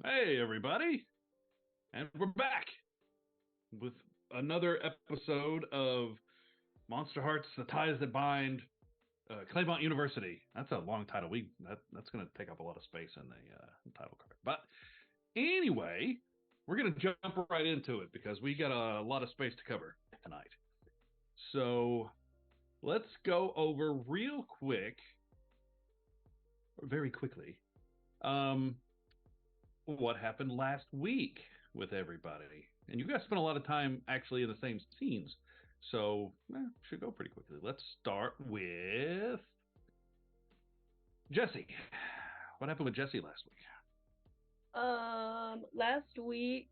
Hey, everybody, and we're back with another episode of Monsterhearts: The Ties That Bind, Claymont University. That's a long title. That's going to take up a lot of space in the title card. But anyway, we're going to jump right into it because we got a lot of space to cover tonight. So let's go over real quick, or very quickly, what happened last week with everybody. And you guys spent a lot of time actually in the same scenes. So, should go pretty quickly. Let's start with Jesse. What happened with Jesse last week? Last week,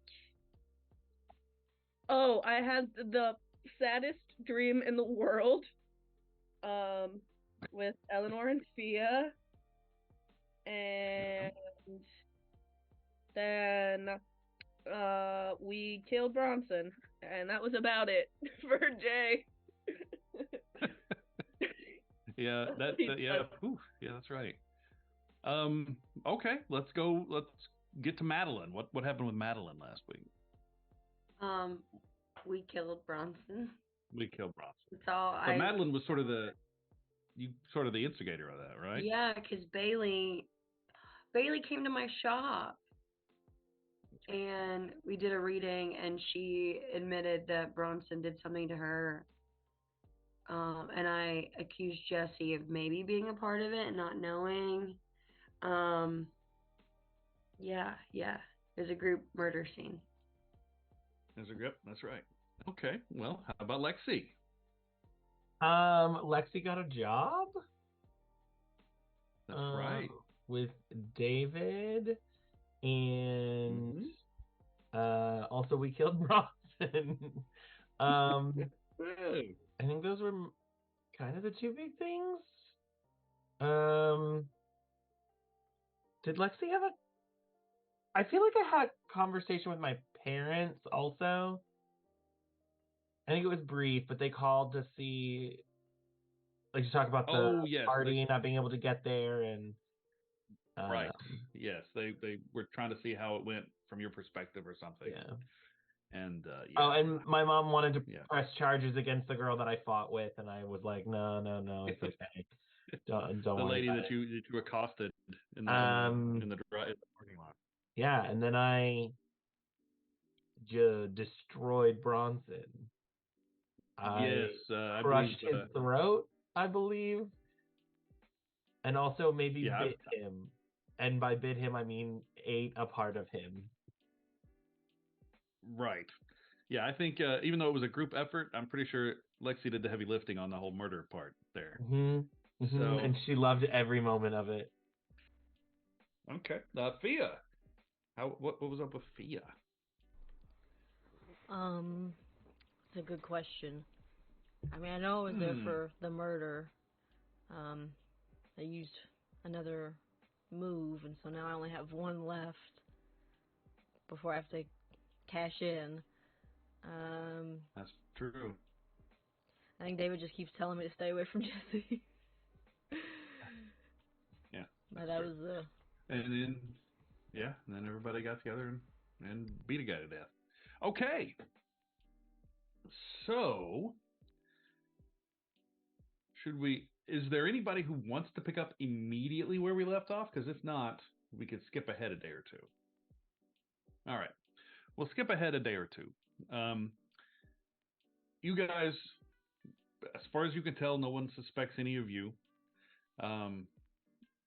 I had the saddest dream in the world, with Eleanor and Fia, and then, we killed Bronson, and that was about it for Jay. Yeah, yeah, that's right. Okay, let's go. Let's get to Madeline. What happened with Madeline last week? Um, we killed Bronson. We killed Bronson. So So Madeline was sort of the instigator of that, right? yeah, because Bailey came to my shop and we did a reading, and she admitted that Bronson did something to her. And I accused Jesse of maybe being a part of it and not knowing. Um, yeah, it was a group murder scene. There's a grip. That's right. Okay. Well, how about Lexi? Lexi got a job. That's right. With David, and also we killed Bronson. I think those were kind of the two big things. Did Lexi have a? I feel like I had a conversation with my parents also. I think it was brief, but they called to see, like, to talk about the yes, party, not being able to get there, and right. Yes, they were trying to see how it went from your perspective or something. Yeah. And oh, and my mom wanted to press charges against the girl that I fought with, and I was like, no, it's okay. Don't the worry lady about that it. you accosted in the parking lot. Yeah, and then I destroyed Bronson. I crushed his throat, I believe, and also maybe bit him. And by bit him, I mean ate a part of him. Right. Yeah, I think even though it was a group effort, I'm pretty sure Lexi did the heavy lifting on the whole murder part there. So, and she loved every moment of it. Okay. Fia. What was up with Fia? It's a good question. I mean, I know I was there for the murder. I used another move, and so now I only have one left before I have to cash in. That's true. I think David just keeps telling me to stay away from Jesse. Yeah. But that was and then everybody got together and beat a guy to death. Okay. So, is there anybody who wants to pick up immediately where we left off? Because if not, we could skip ahead a day or two. All right. We'll skip ahead a day or two. You guys, as far as you can tell, no one suspects any of you.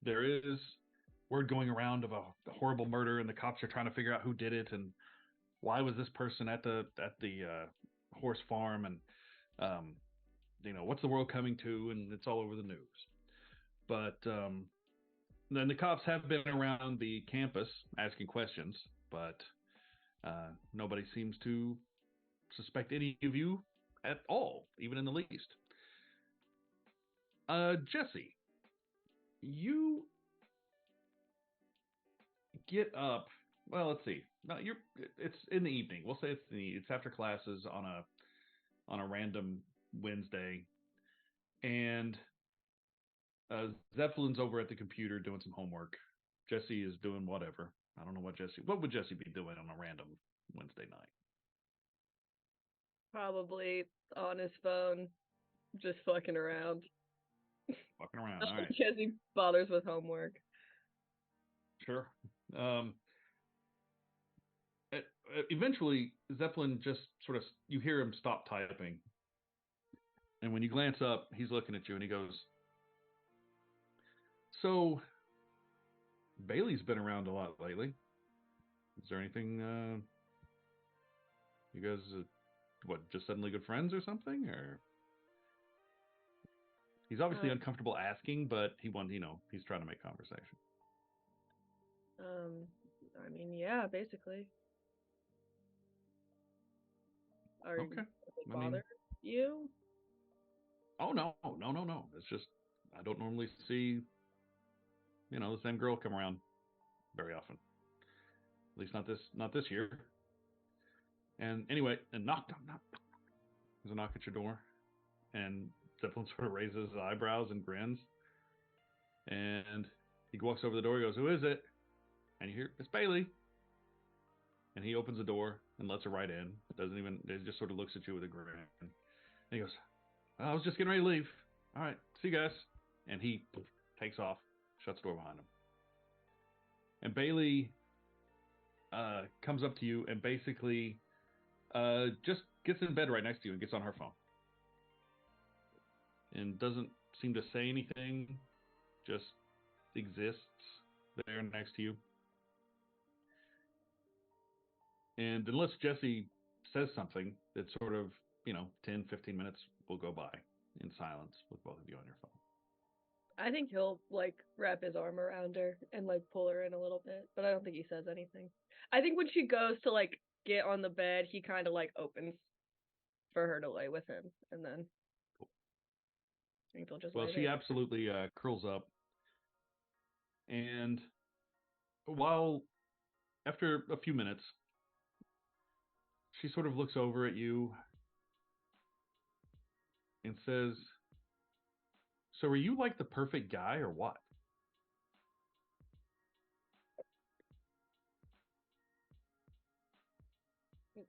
There is word going around of a horrible murder, and the cops are trying to figure out who did it and why was this person at the horse farm, and what's the world coming to, and it's all over the news. But then the cops have been around the campus asking questions, but nobody seems to suspect any of you at all, even in the least. Jesse, you get up. Well, let's see. No, it's in the evening. We'll say it's after classes on a random Wednesday, and Zeppelin's over at the computer doing some homework, Jesse is doing whatever. I don't know what would Jesse be doing on a random Wednesday night? Probably on his phone, just fucking around. Fucking around, all right. Because he bothers with homework. Sure. Eventually, Zeppelin just sort of, you hear him stop typing. And when you glance up, he's looking at you and he goes, "So, Bailey's been around a lot lately. Is there anything, you guys, just suddenly good friends or something? Or he's obviously uncomfortable asking, but he's trying to make conversation. I mean, yeah, basically. Okay. Bother you? Oh no. It's just I don't normally see, the same girl come around very often. At least not this year. And anyway, knock. There's a knock at your door, and Zeppelin sort of raises his eyebrows and grins. And he walks over the door. He goes, "Who is it?" And you hear, "It's Bailey." And he opens the door and lets her right in. It just sort of looks at you with a grin. And he goes, "I was just getting ready to leave. All right, see you guys." And he takes off, shuts the door behind him. And Bailey comes up to you and basically just gets in bed right next to you and gets on her phone. And doesn't seem to say anything, just exists there next to you. And unless Jesse says something, it's sort of, 10, 15 minutes will go by in silence with both of you on your phone. I think he'll, wrap his arm around her and, pull her in a little bit, but I don't think he says anything. I think when she goes to, get on the bed, he kind of, opens for her to lay with him, and then I think they'll just lay she there. Absolutely curls up. And after a few minutes, she sort of looks over at you and says, "So are you the perfect guy or what?"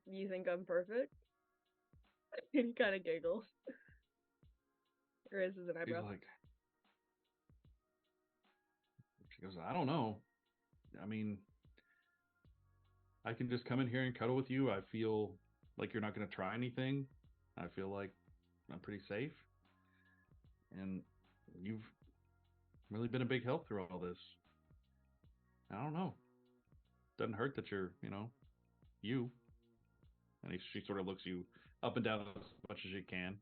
You think I'm perfect? And he kind of giggles. Raises an eyebrow. She goes, "I don't know. I mean, I can just come in here and cuddle with you. I feel like you're not going to try anything. I feel like I'm pretty safe. And you've really been a big help through all this. I don't know. Doesn't hurt that you're, you." And she sort of looks you up and down as much as she can,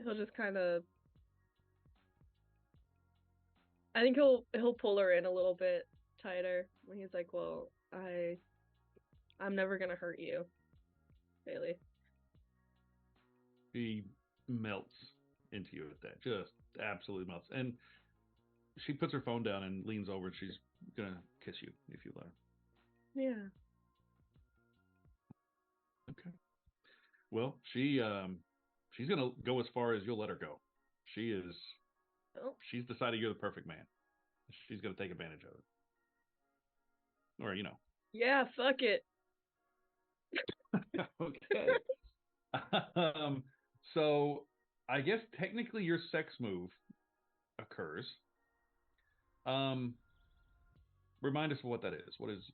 He'll just kind of. I think he'll pull her in a little bit tighter when he's like, "Well, I'm never gonna hurt you, Bailey." She melts into you at that, just absolutely melts. And she puts her phone down and leans over, and she's gonna kiss you if you let her. Yeah. Okay. Well, she's gonna go as far as you'll let her go. She is. Oh. She's decided you're the perfect man. She's gonna take advantage of it, or Yeah, fuck it. Okay. So I guess technically your sex move occurs. Remind us of what that is. What is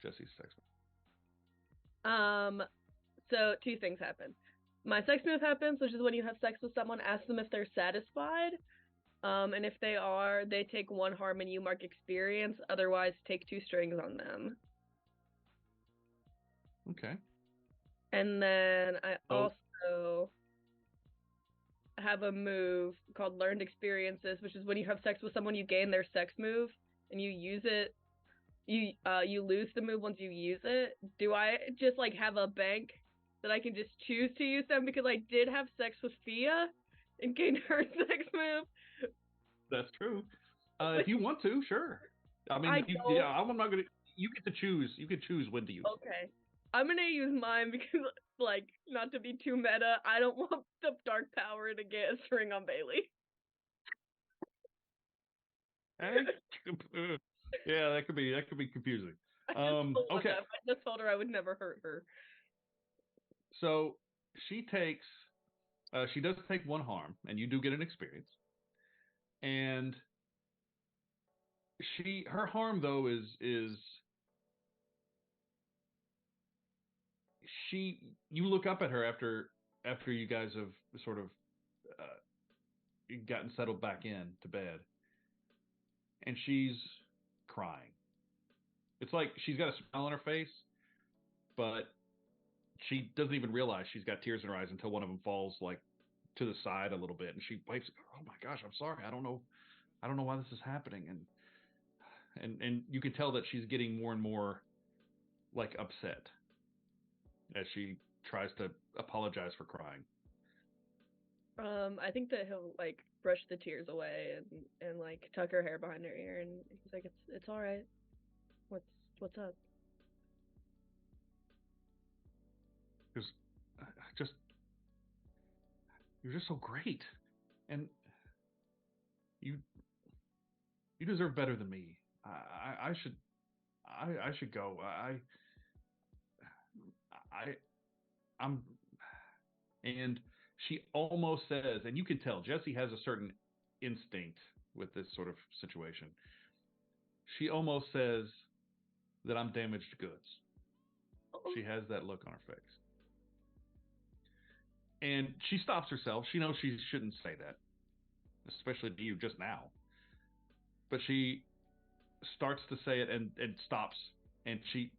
Jesse's sex move? So 2 things happen. My sex move happens, which is when you have sex with someone, ask them if they're satisfied. And if they are, they take 1 harm and you mark experience. Otherwise, take 2 strings on them. Okay. And then I also have a move called Learned Experiences, which is when you have sex with someone, you gain their sex move, and you use it. You lose the move once you use it. Do I just have a bank that I can just choose to use them because I did have sex with Fia and gained her sex move? That's true. If you want to, sure. I mean, I'm not gonna. You get to choose. You can choose when to use. Okay, I'm gonna use mine because like, not to be too meta, I don't want the dark power to get a string on Bailey. Yeah, that could be confusing. Okay. I just told her I would never hurt her. So she does take one harm, and you do get an experience. And her harm though is you look up at her after you guys have sort of gotten settled back in to bed, and she's crying. It's like she's got a smile on her face, but she doesn't even realize she's got tears in her eyes until one of them falls like to the side a little bit, and she wipes. Oh my gosh, I'm sorry. I don't know why this is happening, and you can tell that she's getting more and more like upset as she tries to apologize for crying. I think that he'll like brush the tears away and like tuck her hair behind her ear, and he's like, it's all right. What's up? Because you're just so great, and you deserve better than me. I should go. I'm and she almost says, and you can tell Jessie has a certain instinct with this sort of situation. She almost says that I'm damaged goods. She has that look on her face. And she stops herself. She knows she shouldn't say that, especially to you just now. But she starts to say it and stops. And she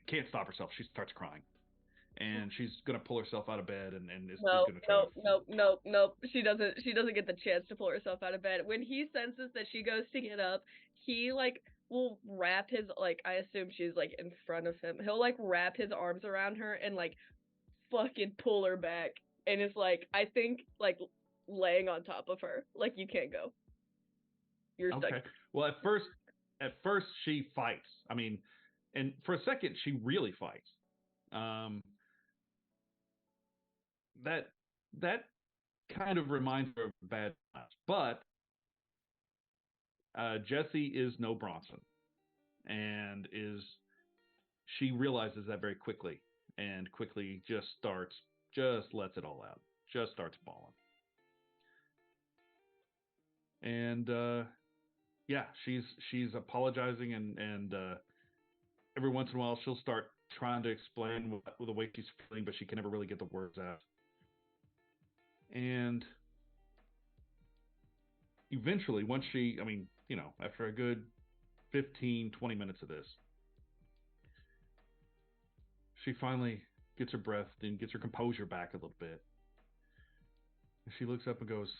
can't stop herself. She starts crying. And she's going to pull herself out of bed and is going to try Nope. She doesn't get the chance to pull herself out of bed. When he senses that she goes to get up, he like will wrap his, like, I assume she's like in front of him. He'll like wrap his arms around her and like fucking pull her back. And it's like, I think like laying on top of her. Like, you can't go. You're stuck. Okay. Well, at first she fights. I mean, and for a second she really fights. That kind of reminds her of bad times. But Jessie is no Bronson, and she realizes that very quickly, and quickly just lets it all out, just starts bawling. And yeah, she's apologizing, and every once in a while she'll start trying to explain the way she's feeling, but she can never really get the words out. And eventually, once after a good 15, 20 minutes of this, she finally gets her breath and gets her composure back a little bit. And she looks up and goes,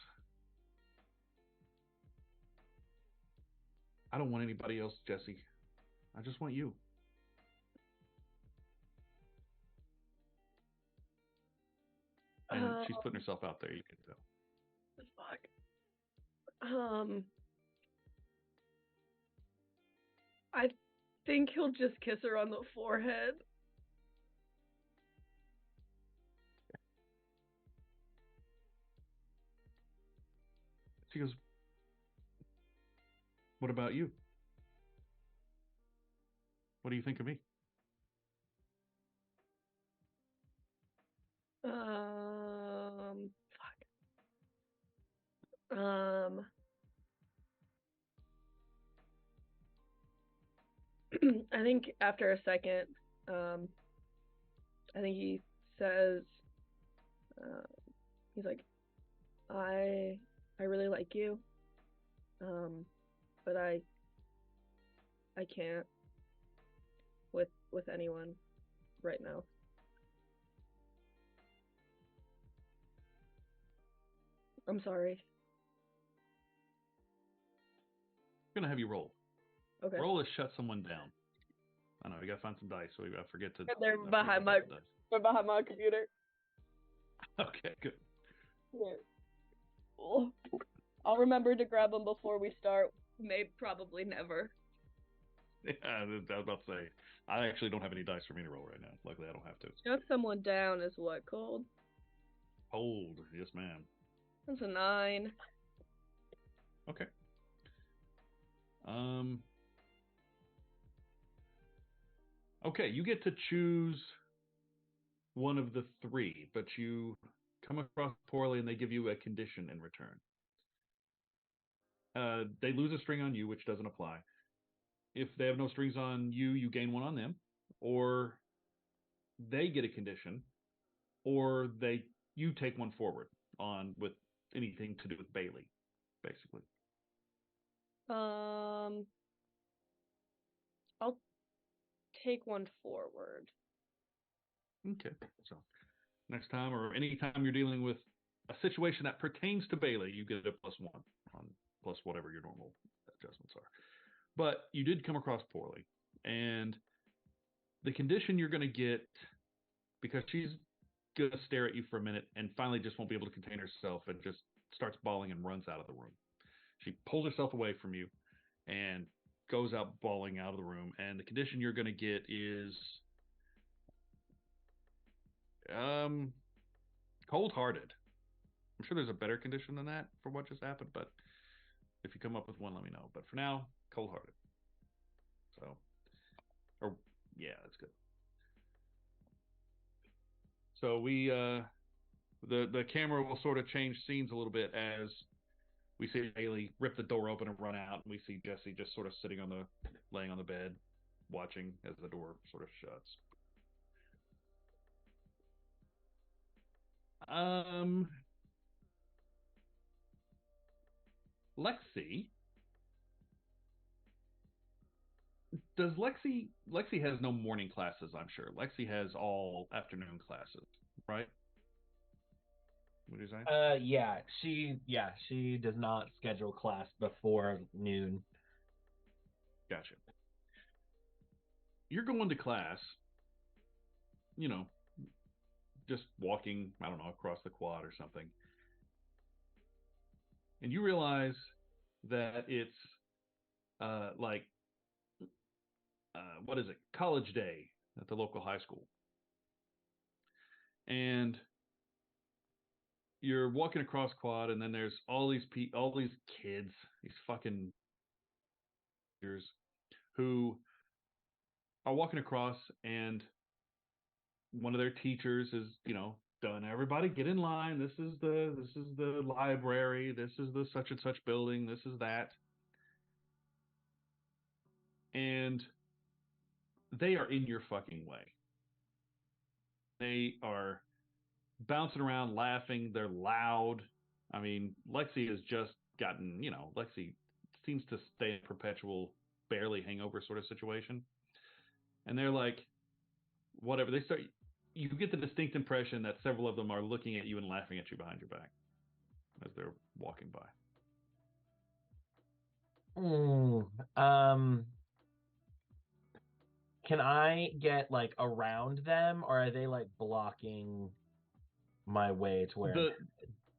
I don't want anybody else, Jessie. I just want you. And she's putting herself out there, you can tell. Fuck. I think he'll just kiss her on the forehead. She goes, what about you? What do you think of me? Fuck. I think after a second, I think he says, he's like, I really like you, but I can't with anyone right now. I'm sorry. I'm gonna have you roll. Okay. Roll is shut someone down. I know, we gotta find some dice, so I forget to. They're behind my computer. Okay, good. Yeah. I'll remember to grab them before we start. Probably never. I was about to say, I actually don't have any dice for me to roll right now. Luckily, I don't have to. Shut someone down is what called? Hold, yes, ma'am. That's a 9. Okay. Okay, you get to choose one of the three, but you come across poorly and they give you a condition in return. They lose a string on you, which doesn't apply. If they have no strings on you, you gain one on them, or they get a condition, or you take one forward on with anything to do with Bailey, basically. I'll take one forward. Okay, so next time or anytime you're dealing with a situation that pertains to Bailey, you get a +1 on plus whatever your normal adjustments are. But you did come across poorly, and the condition you're going to get, because she's going to stare at you for a minute and finally just won't be able to contain herself and just starts bawling and runs out of the room. She pulls herself away from you and goes out bawling out of the room. And the condition you're going to get is cold-hearted. I'm sure there's a better condition than that for what just happened, but if you come up with one, let me know. But for now, cold-hearted. So, or yeah, that's good. So the camera will sort of change scenes a little bit as we see Haley rip the door open and run out, and we see Jesse just sort of laying on the bed, watching as the door sort of shuts. Lexi. Does Lexi has no morning classes, I'm sure. Lexi has all afternoon classes, right? What did you say? She does not schedule class before noon. Gotcha. You're going to class, just walking, I don't know, across the quad or something. And you realize that it's like what is it? College day at the local high school. And you're walking across quad, and then there's all these kids, these fucking who are walking across, and one of their teachers is, done. Everybody get in line. This is the library. This is the such and such building. This is that. And they are in your fucking way. They are bouncing around, laughing. They're loud. I mean, Lexi has just gotten, Lexi seems to stay in perpetual, barely hangover sort of situation. And they're like, whatever. You get the distinct impression that several of them are looking at you and laughing at you behind your back as they're walking by. Can I get like around them, or are they like blocking my way to where?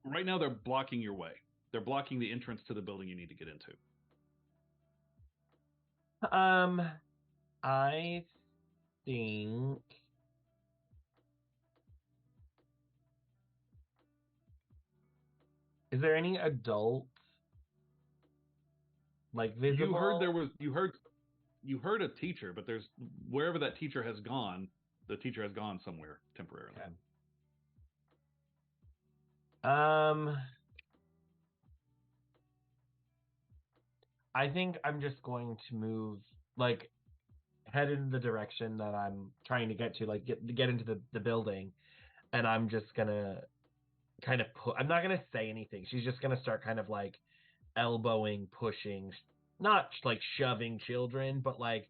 Right now, they're blocking your way. They're blocking the entrance to the building you need to get into. I think. Is there any adults like visible? You heard a teacher, but there's wherever that teacher has gone, the teacher has gone somewhere temporarily. Okay. I think I'm just going to move, like, head in the direction that I'm trying to get to, like get into the building, and I'm just gonna kind of I'm not gonna say anything. She's just gonna start kind of like elbowing, pushing, not like shoving children, but like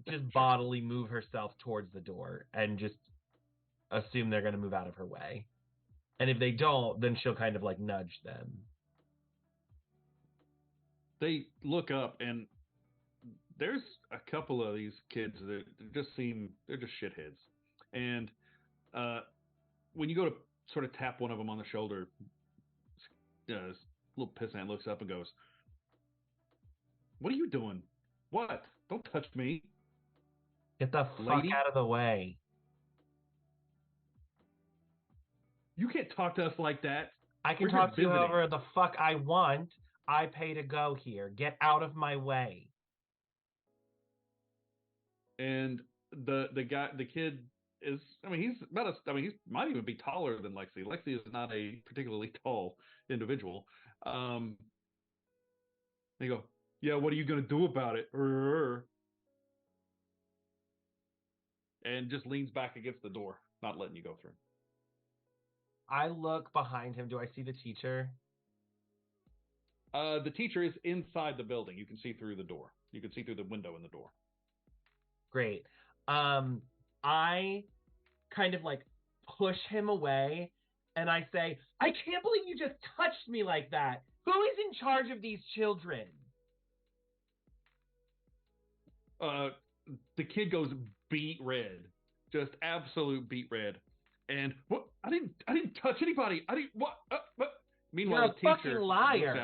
just bodily move herself towards the door and just assume they're gonna move out of her way. And if they don't, then she'll kind of like nudge them. They look up, and there's a couple of these kids that they're just shitheads. And when you go to sort of tap one of them on the shoulder, this little pissant looks up and goes, "What are you doing? What?" Don't touch me. Get the Lady? fuck out of the way. You can't talk to us like that. I can We're here talk to you visiting. however the fuck I want. I pay to go here. Get out of my way. And the kid is, I mean, he's about he might even be taller than Lexi. Lexi is not a particularly tall individual. They go, yeah, what are you gonna do about it? And just leans back against the door, not letting you go through. I look behind him. Do I see the teacher? The teacher is inside the building. You can see through the door. You can see through the window in the door. Great. I kind of like push him away and I say, I can't believe you just touched me like that. Who is in charge of these children? The kid goes beet red, just absolute beet red. And what? I didn't touch anybody. I didn't. What? What? Meanwhile, You're a the teacher fucking liar. looks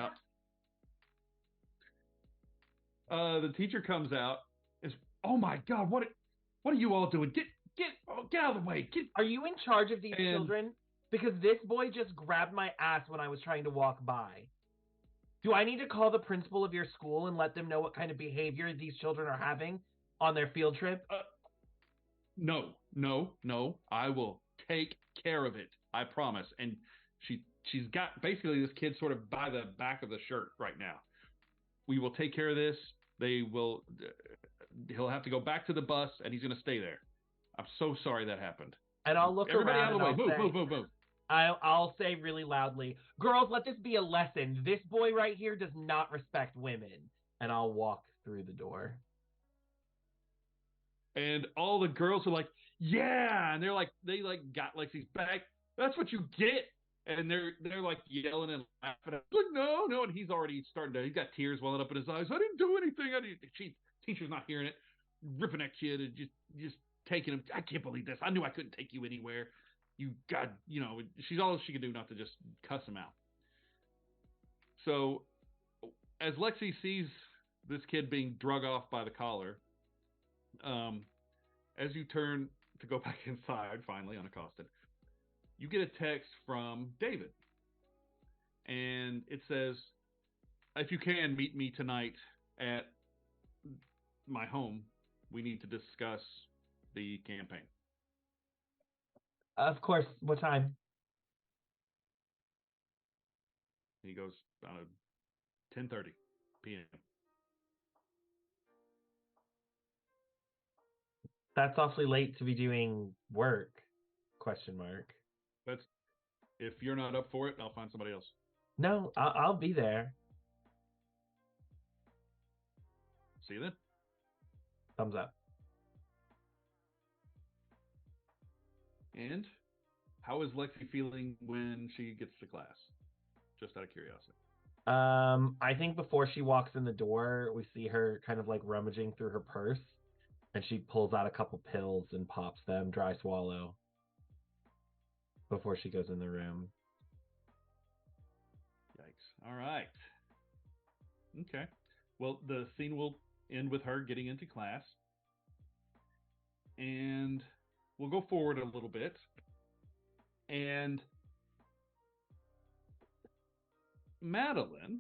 out. The teacher comes out. Is, oh my god, what are you all doing? Get out of the way. Are you in charge of these children? Because this boy just grabbed my ass when I was trying to walk by. Do I need to call the principal of your school and let them know what kind of behavior these children are having on their field trip? No. I will take care of it. I promise. And she's got basically this kid sort of by the back of the shirt right now. We will take care of this. He'll have to go back to the bus and he's going to stay there. I'm so sorry that happened. And I'll look Everybody around out of the way. and Move. I'll say really loudly, girls, let this be a lesson. This boy right here does not respect women. And I'll walk through the door. And all the girls are like, yeah, and they got Lexi's back. That's what you get. And they're like yelling and laughing. Like, no, and he's already he's got tears welling up in his eyes. I didn't do anything. Teacher's not hearing it, ripping that kid and just taking him. I can't believe this. I knew I couldn't take you anywhere. She's all she can do not to just cuss him out. So as Lexi sees this kid being drug off by the collar, as you turn to go back inside, finally unaccosted, you get a text from David. And it says, if you can, meet me tonight at my home. We need to discuss the campaign. Of course. What time? He goes, 10:30 p.m. That's awfully late to be doing work, ? That's, if you're not up for it, I'll find somebody else. No, I'll be there. See you then. Thumbs up. And how is Lexi feeling when she gets to class? Just out of curiosity. I think before she walks in the door, we see her kind of like rummaging through her purse, and she pulls out a couple pills and pops them, dry swallow, before she goes in the room. Yikes. All right. Okay. Well, the scene will end with her getting into class. And we'll go forward a little bit. And Madeline,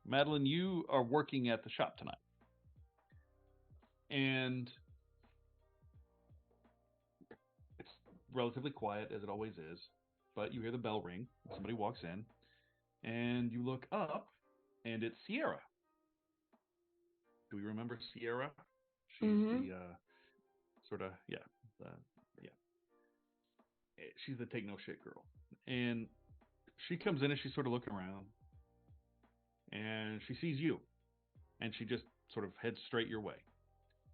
Madeline, you are working at the shop tonight. And it's relatively quiet, as it always is. But you hear the bell ring. Somebody walks in. And you look up, and it's Sierra. Do we remember Sierra? She's the she's the take no shit girl. And she comes in and she's sort of looking around. And she sees you. And she just sort of heads straight your way.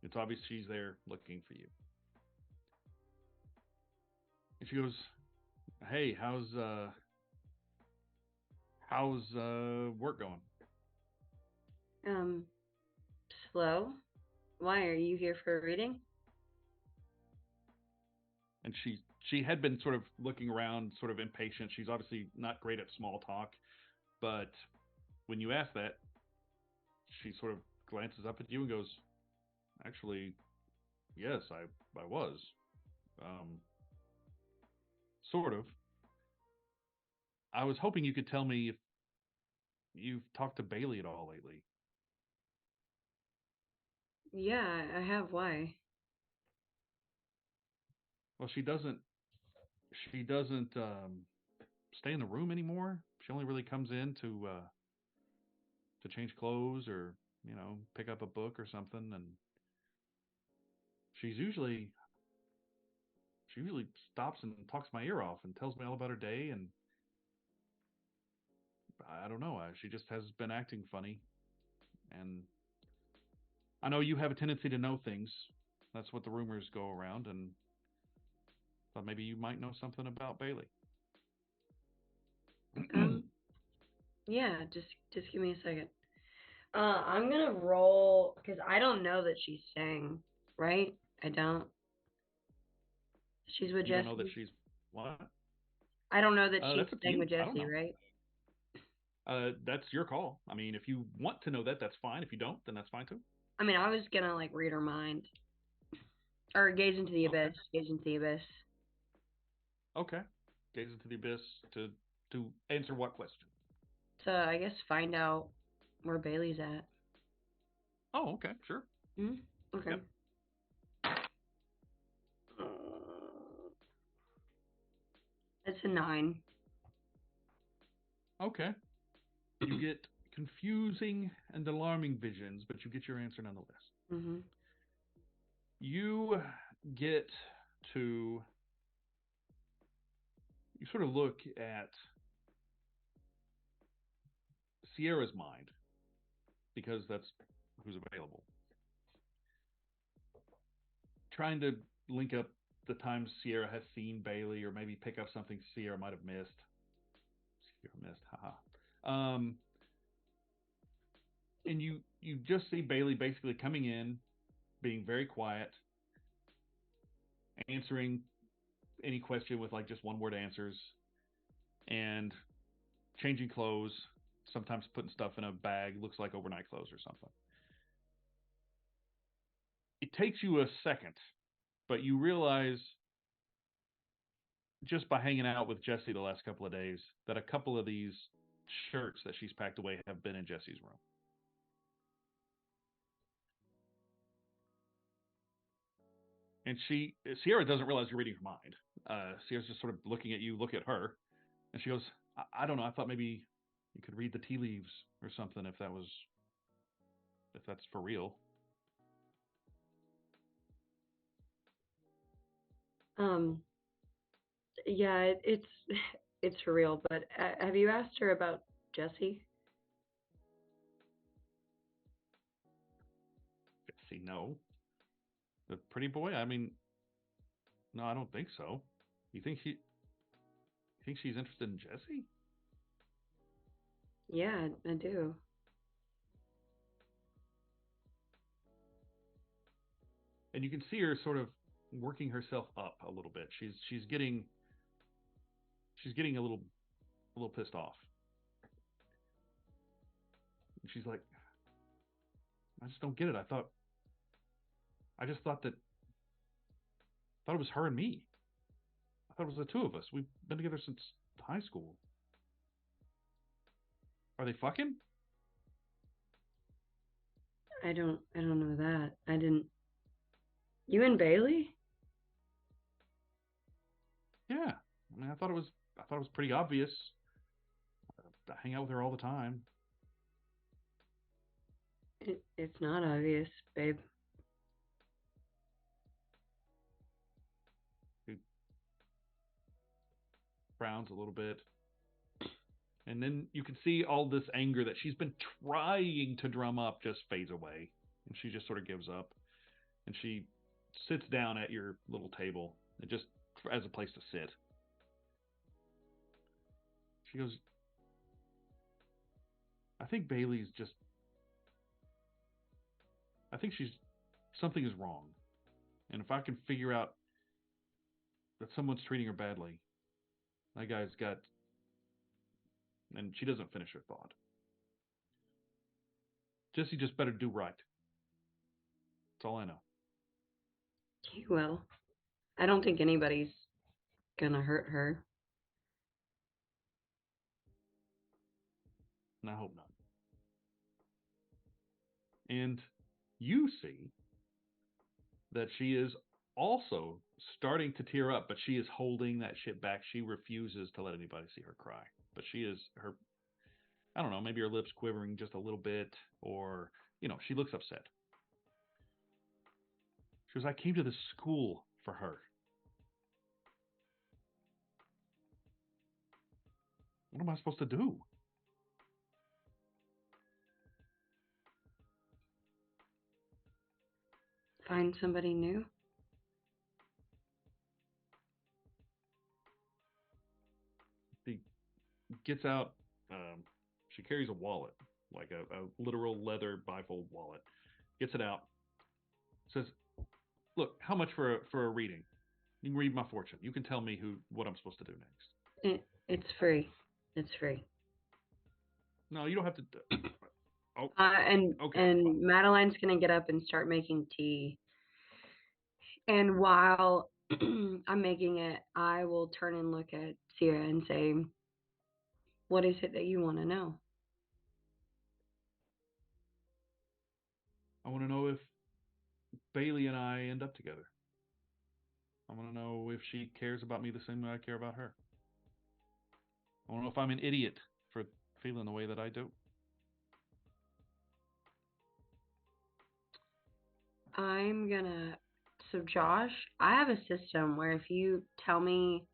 It's obvious she's there looking for you. And she goes, hey, how's work going? Slow. Why are you here for a reading? And she had been sort of looking around, sort of impatient. She's obviously not great at small talk. But when you ask that, she sort of glances up at you and goes, "Actually, yes, I was. Sort of. I was hoping you could tell me if you've talked to Bailey at all lately." Yeah, I have. Why? Well, she doesn't stay in the room anymore. She only really comes in to change clothes or pick up a book or something. And she's usually she usually stops and talks my ear off and tells me all about her day. And I don't know. She just has been acting funny. And I know you have a tendency to know things. That's what the rumors go around. And thought maybe you might know something about Bailey. Yeah, just give me a second. I'm gonna roll because I don't know that she's staying, right? I don't. She's with You don't know Jesse. that she's what? I don't know that she's That's up to staying you. with I don't Jesse, know. right? That's your call. I mean, if you want to know that, that's fine. If you don't, then that's fine too. I mean, I was gonna like read her mind or gaze into the Okay. abyss. Gaze into the abyss. Okay. Gaze into the abyss to answer what question? So I guess find out where Bailey's at. Oh, okay, sure. Hmm. Okay. Yep. It's a 9. Okay. You get confusing and alarming visions, but you get your answer nonetheless. Mm-hmm. You get to you sort of look at Sierra's mind because that's who's available. Trying to link up the times Sierra has seen Bailey, or maybe pick up something Sierra might have missed. Sierra missed, haha. And you just see Bailey basically coming in, being very quiet, answering any question with like just one word answers, and changing clothes, sometimes putting stuff in a bag, looks like overnight clothes or something. It takes you a second, but you realize just by hanging out with Jesse the last couple of days that a couple of these shirts that she's packed away have been in Jesse's room. And Sierra doesn't realize you're reading her mind. Sierra's just sort of looking at you, look at her, and she goes, I don't know. I thought maybe you could read the tea leaves or something if that's for real. Yeah, it's for real. But have you asked her about Jesse? Jesse, no. The pretty boy? I mean, no, I don't think so. You think she's interested in Jesse? Yeah, I do. And you can see her sort of working herself up a little bit. She's getting a little pissed off. And she's like, I just don't get it. I just thought it was her and me. I thought it was the two of us. We've been together since high school. Are they fucking? I don't know that. I didn't. You and Bailey? Yeah. I mean, I thought it was pretty obvious. I hang out with her all the time. It's not obvious, babe. He frowns a little bit. And then you can see all this anger that she's been trying to drum up just fades away. And she just sort of gives up. And she sits down at your little table, and just as a place to sit. She goes, I think something is wrong. And if I can figure out that someone's treating her badly, that guy's got and she doesn't finish her thought. Jesse just better do right. That's all I know. He will. I don't think anybody's gonna hurt her. And I hope not. And you see that she is also starting to tear up, but she is holding that shit back. She refuses to let anybody see her cry. But I don't know, maybe her lips quivering just a little bit, or, she looks upset. She goes, I came to this school for her. What am I supposed to do? Find somebody new? She gets out, she carries a wallet, like a literal leather bifold wallet. Gets it out. Says, look, how much for a reading? You can read my fortune. You can tell me what I'm supposed to do next. It's free. It's free. No, you don't have to. Oh, okay. And Madeline's gonna get up and start making tea. And while I'm making it, I will turn and look at Sierra and say, "What is it that you want to know?" I want to know if Bailey and I end up together. I want to know if she cares about me the same way I care about her. I want to know if I'm an idiot for feeling the way that I do. So Josh, I have a system where if you tell me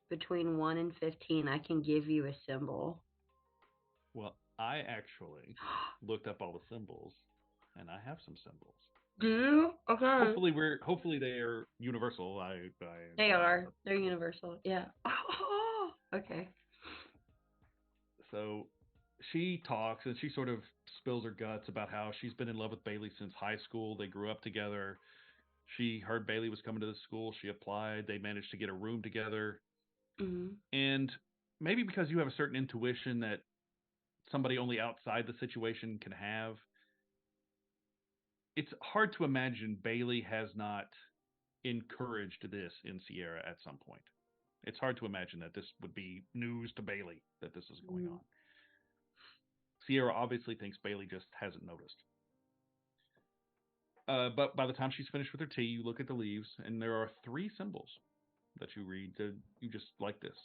between 1 and 15, I can give you a symbol. Well, I actually looked up all the symbols, and I have some symbols. Do you? Okay. Hopefully they are universal. They are. They're universal. Yeah. Oh, okay. So she talks, and she sort of spills her guts about how she's been in love with Bailey since high school. They grew up together. She heard Bailey was coming to the school. She applied. They managed to get a room together. Mm-hmm. And maybe because you have a certain intuition that somebody only outside the situation can have, it's hard to imagine Bailey has not encouraged this in Sierra at some point. It's hard to imagine that this would be news to Bailey that this is going on. Sierra obviously thinks Bailey just hasn't noticed. But by the time she's finished with her tea, you look at the leaves, and there are 3 symbols that you read. You just like this.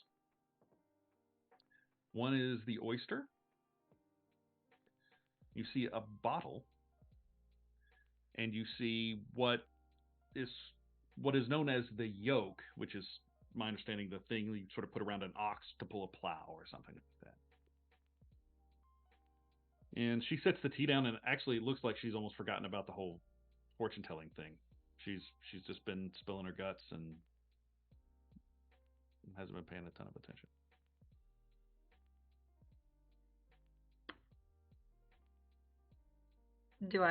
One is the oyster. You see a bottle, and you see what is known as the yoke, which is, my understanding, the thing you sort of put around an ox to pull a plow or something like that. And she sets the tea down, and actually it looks like she's almost forgotten about the whole fortune telling thing. She's just been spilling her guts and hasn't been paying a ton of attention. Do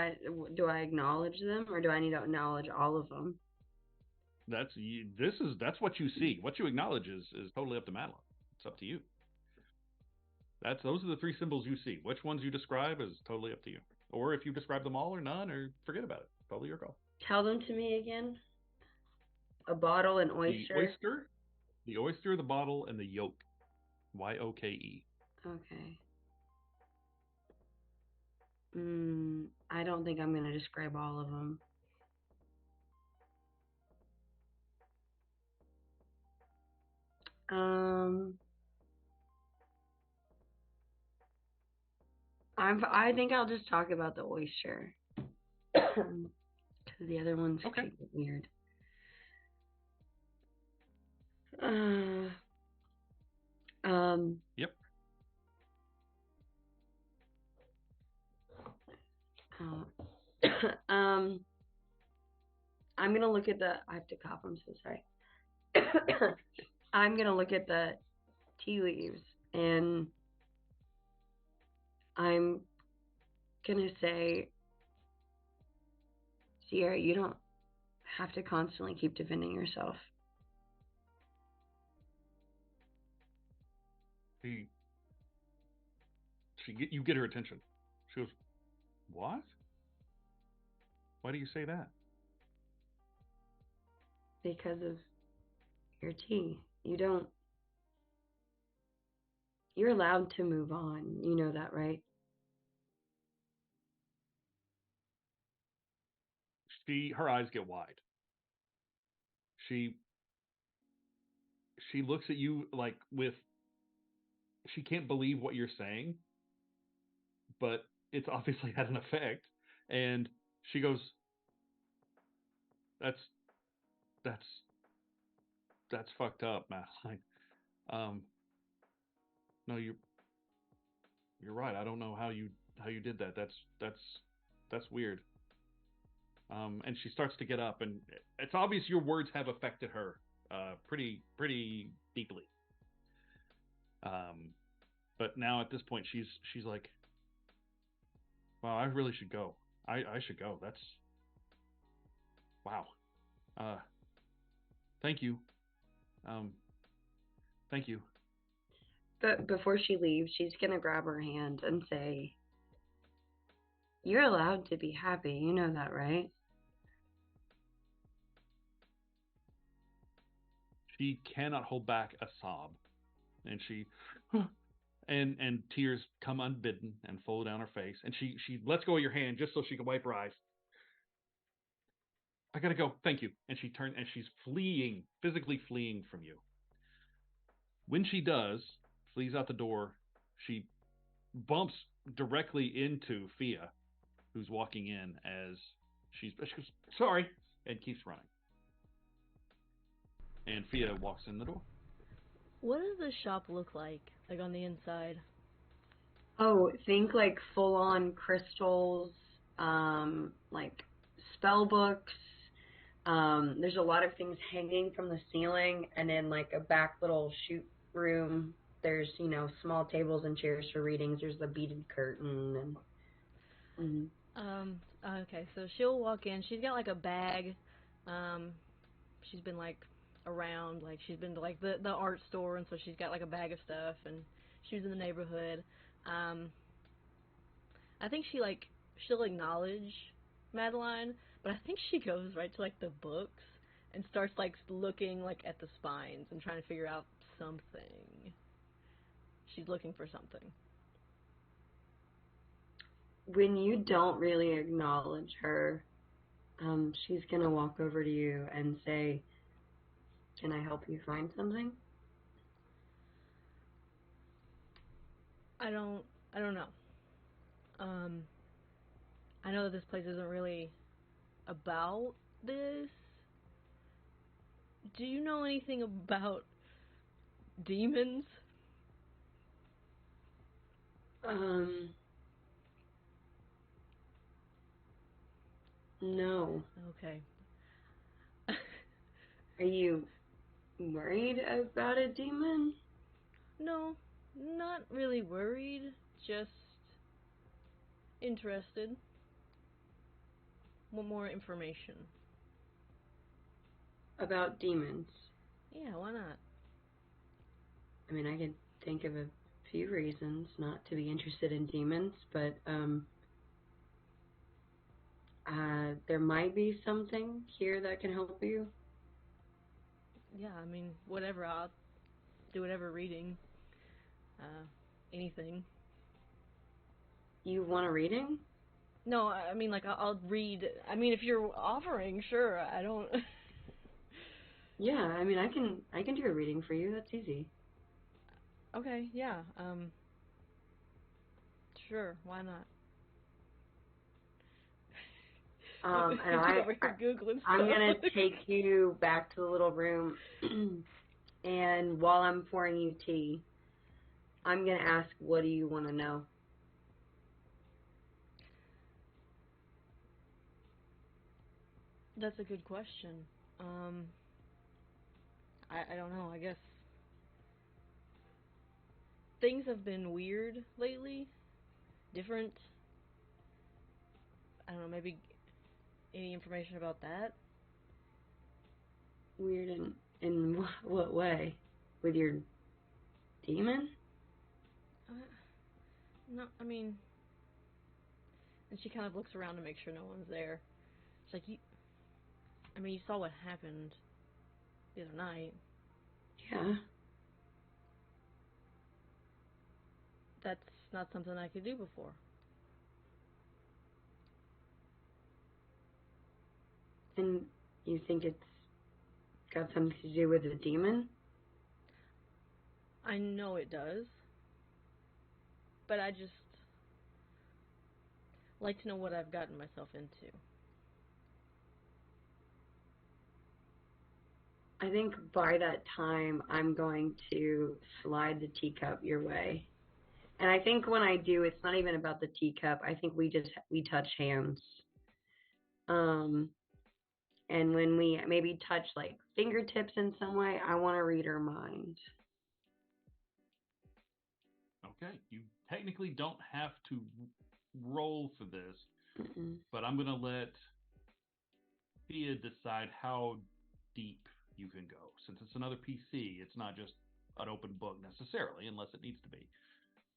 I acknowledge them, or do I need to acknowledge all of them? That's what you see. What you acknowledge is totally up to Madeline. It's up to you. Those are the 3 symbols you see. Which ones you describe is totally up to you. Or if you describe them all or none, or forget about it. Totally your call. Tell them to me again. A bottle, an oyster. The oyster, the bottle, and the yoke. Y-O-K-E. Okay. I don't think I'm going to describe all of them. I think I'll just talk about the oyster. Because the other one's kind of weird. Yep. I'm gonna look at I have to cough. I'm so sorry. I'm gonna look at the tea leaves, and I'm gonna say, Sierra, you don't have to constantly keep defending yourself. You get her attention. She goes, "What? Why do you say that?" Because of your tea. You're allowed to move on. You know that, right? Her eyes get wide. She looks at you like she can't believe what you're saying, but it's obviously had an effect. And she goes, That's that's that's fucked up, Madeline. Um, no, you're right. I don't know how you did that. That's weird. And she starts to get up, and it's obvious your words have affected her pretty deeply. But now at this point, she's like, "Well, I really should go. I should go. That's wow. Uh, thank you. Um, thank you." But before she leaves, she's going to grab her hand and say, "You're allowed to be happy. You know that, right?" She cannot hold back a sob, and she and tears come unbidden and flow down her face. And she lets go of your hand just so she can wipe her eyes. "I gotta go. Thank you." And she turns and she's fleeing, physically fleeing from you. When she does, flees out the door, she bumps directly into Fia, who's walking in as she goes, "Sorry," and keeps running. And Fia walks in the door. What does the shop look like on the inside? Oh, think like full on crystals, like spell books. There's a lot of things hanging from the ceiling, and in like a back little shoot room, there's small tables and chairs for readings. There's the beaded curtain and. Okay, so she'll walk in. She's got like a bag. She's been like around, like she's been to like the art store, and so she's got like a bag of stuff, and she was in the neighborhood. I think she'll acknowledge Madeline, but I think she goes right to like the books and starts like looking like at the spines and trying to figure out something. She's looking for something. When you don't really acknowledge her, she's gonna walk over to you and say, "Can I help you find something?" I don't know. I know that this place isn't really about this. Do you know anything about demons? No. Okay. Are you worried about a demon? No, not really worried, just interested. Want more information. About demons? Yeah, why not? I mean, I could think of a few reasons not to be interested in demons, but there might be something here that can help you. Yeah, I mean, whatever. I'll do whatever reading. Anything. You want a reading? No, I mean, like, I'll read. I mean, if you're offering, sure. I don't. Yeah, I mean, I can do a reading for you. That's easy. Okay, yeah. Sure. Why not? And over here Googling I'm gonna stuff. take you back to the little room, and while I'm pouring you tea, I'm gonna ask, what do you want to know? That's a good question. I don't know. I guess things have been weird lately. Different. I don't know. Maybe any information about that? Weird in what way? With your demon? Uh, No, I mean, and she kind of looks around to make sure no one's there. It's like, you saw what happened the other night. Yeah. That's not something I could do before. And you think it's got something to do with the demon? I know it does. But I just like to know what I've gotten myself into. I think by that time, I'm going to slide the teacup your way. And I think when I do, it's not even about the teacup. I think we touch hands. And when we maybe touch like fingertips in some way, I want to read her mind. Okay, you technically don't have to roll for this, Mm-mm. but I'm gonna let Thea decide how deep you can go. Since it's another PC, it's not just an open book necessarily, unless it needs to be.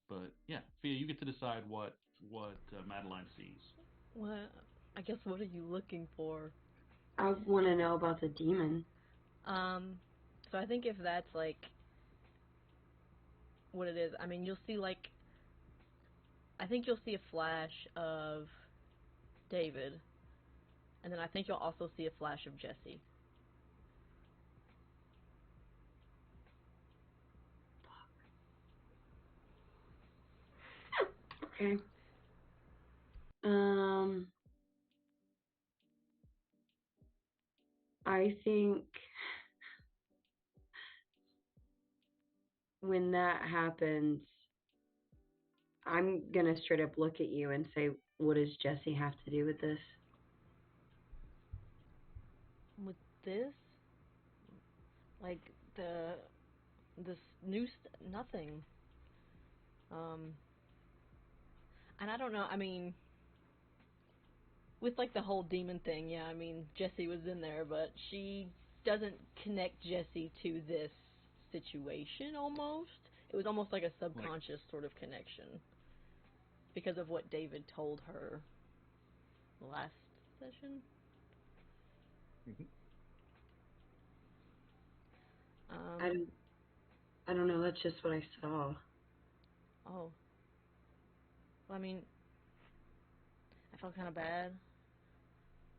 But yeah, Thea, you get to decide what Madeline sees. I guess what are you looking for? I want to know about the demon. So I think if that's like what it is, you'll see I think you'll see a flash of David, and then I think you'll also see a flash of Jesse. Okay. I think when that happens, I'm gonna straight up look at you and say, "What does Jesse have to do with this?" With this, like this new nothing. And I don't know. With like the whole demon thing, yeah. Jesse was in there, but she doesn't connect Jesse to this situation. Almost, it was almost like a subconscious sort of connection because of what David told her last session. Mm-hmm. I don't know. That's just what I saw. Oh. Well, I felt kind of bad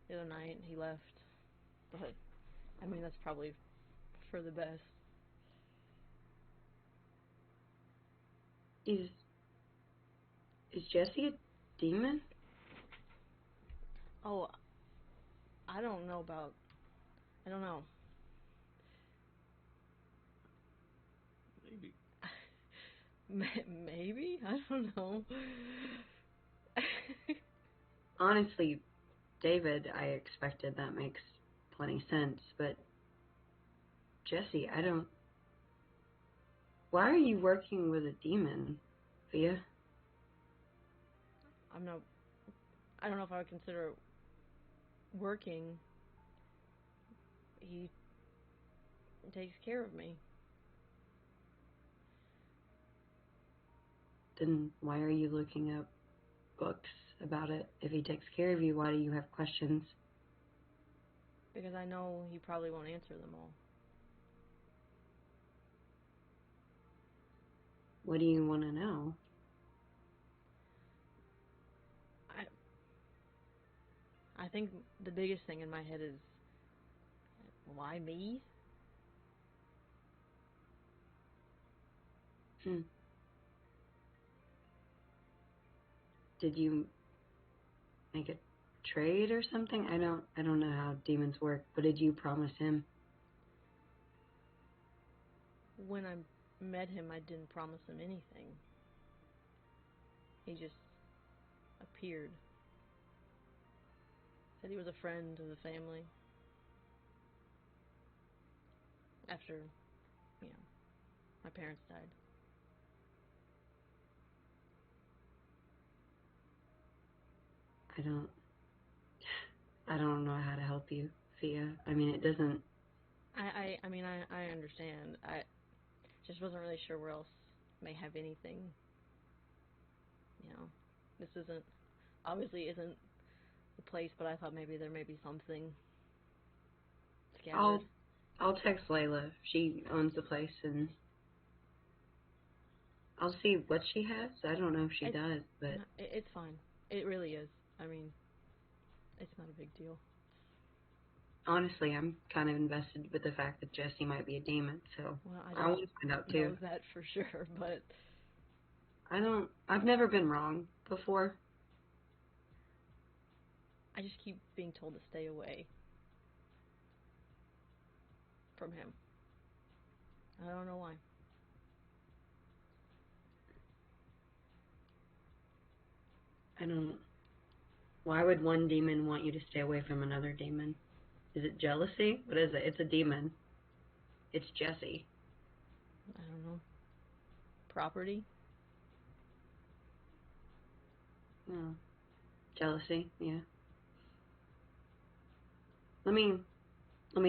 the other night. He left, but that's probably for the best. Is Jesse a demon? Oh, I don't know about. I don't know. Maybe. Maybe? I don't know. Honestly, David, I expected that makes plenty sense, but Jesse, I don't. Why are you working with a demon, Thea? I don't know if I would consider it working. He takes care of me. Then why are you looking up books about it? If he takes care of you, why do you have questions? Because I know he probably won't answer them all. What do you want to know? I think the biggest thing in my head is, why me? Did you make a trade or something? I don't know how demons work, but did you promise him? When I met him, I didn't promise him anything. He just appeared. Said he was a friend of the family. After, my parents died. I don't know how to help you, Thea. It doesn't. I understand. I just wasn't really sure where else may have anything. this obviously isn't the place, but I thought maybe there may be something scattered. I'll text Layla. She owns the place, and I'll see what she has. I don't know if she does, but it's fine. It really is. I mean, it's not a big deal. honestly, I'm kind of invested with the fact that Jesse might be a demon, so I want to find out too. I know that for sure, but I've never been wrong before. I just keep being told to stay away from him. I don't know why. Why would one demon want you to stay away from another demon? Is it jealousy? What is it? It's a demon. It's Jesse. I don't know. Property? Oh. Jealousy, yeah. Let me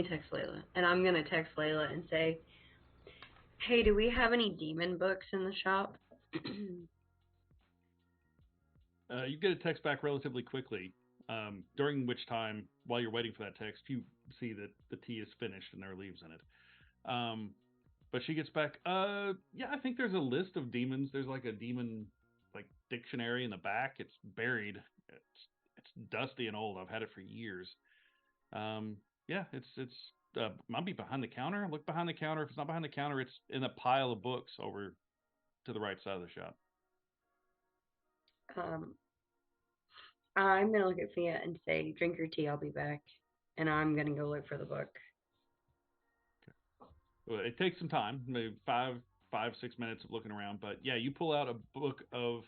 text Layla. And I'm gonna text Layla and say, hey, do we have any demon books in the shop? You get a text back relatively quickly, during which time, while you're waiting for that text, you see that the tea is finished and there are leaves in it. But she gets back, yeah, I think there's a list of demons. There's like a demon dictionary in the back. It's buried. It's dusty and old. I've had it for years. Yeah, it's might be behind the counter. Look behind the counter. If it's not behind the counter, it's in a pile of books over to the right side of the shop. I'm gonna look at Fia and say, drink your tea, I'll be back. And I'm gonna go look for the book. Well, it takes some time, maybe 6 minutes of looking around. But yeah, you pull out a book of,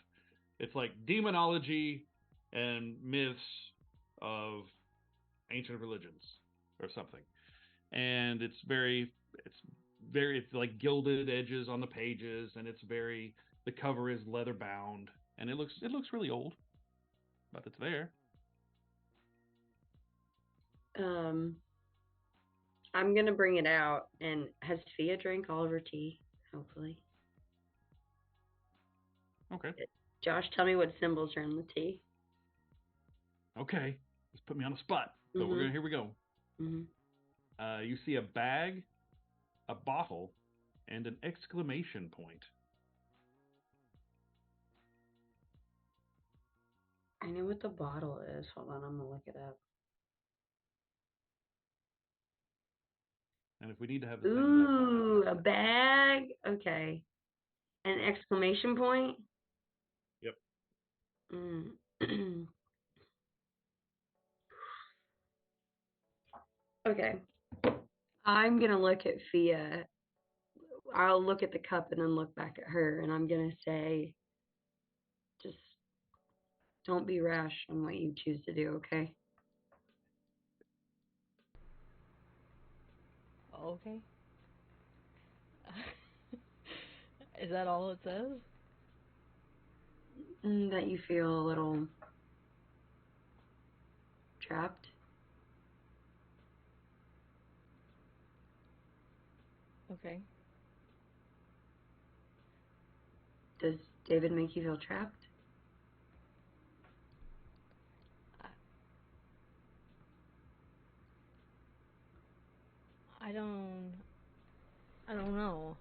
it's like demonology and myths of ancient religions or something. And it's like gilded edges on the pages, and the cover is leather bound, and it looks really old, but it's there. I'm gonna bring it out, and has Fia drank all of her tea? Hopefully. Okay. Josh, tell me what symbols are in the tea. Okay. Just put me on the spot. But here we go. Mm-hmm. You see a bag, a bottle, and an exclamation point. I know what the bottle is. Hold on, I'm gonna look it up. And if we need to have the same, Ooh, a bag. Okay. An exclamation point. Yep. Okay. I'm gonna look at Fia. I'll look at the cup and then look back at her, and I'm gonna say, just don't be rash on what you choose to do, okay? Okay. Is that all it says? That you feel a little trapped. Okay. Does David make you feel trapped? I don't know.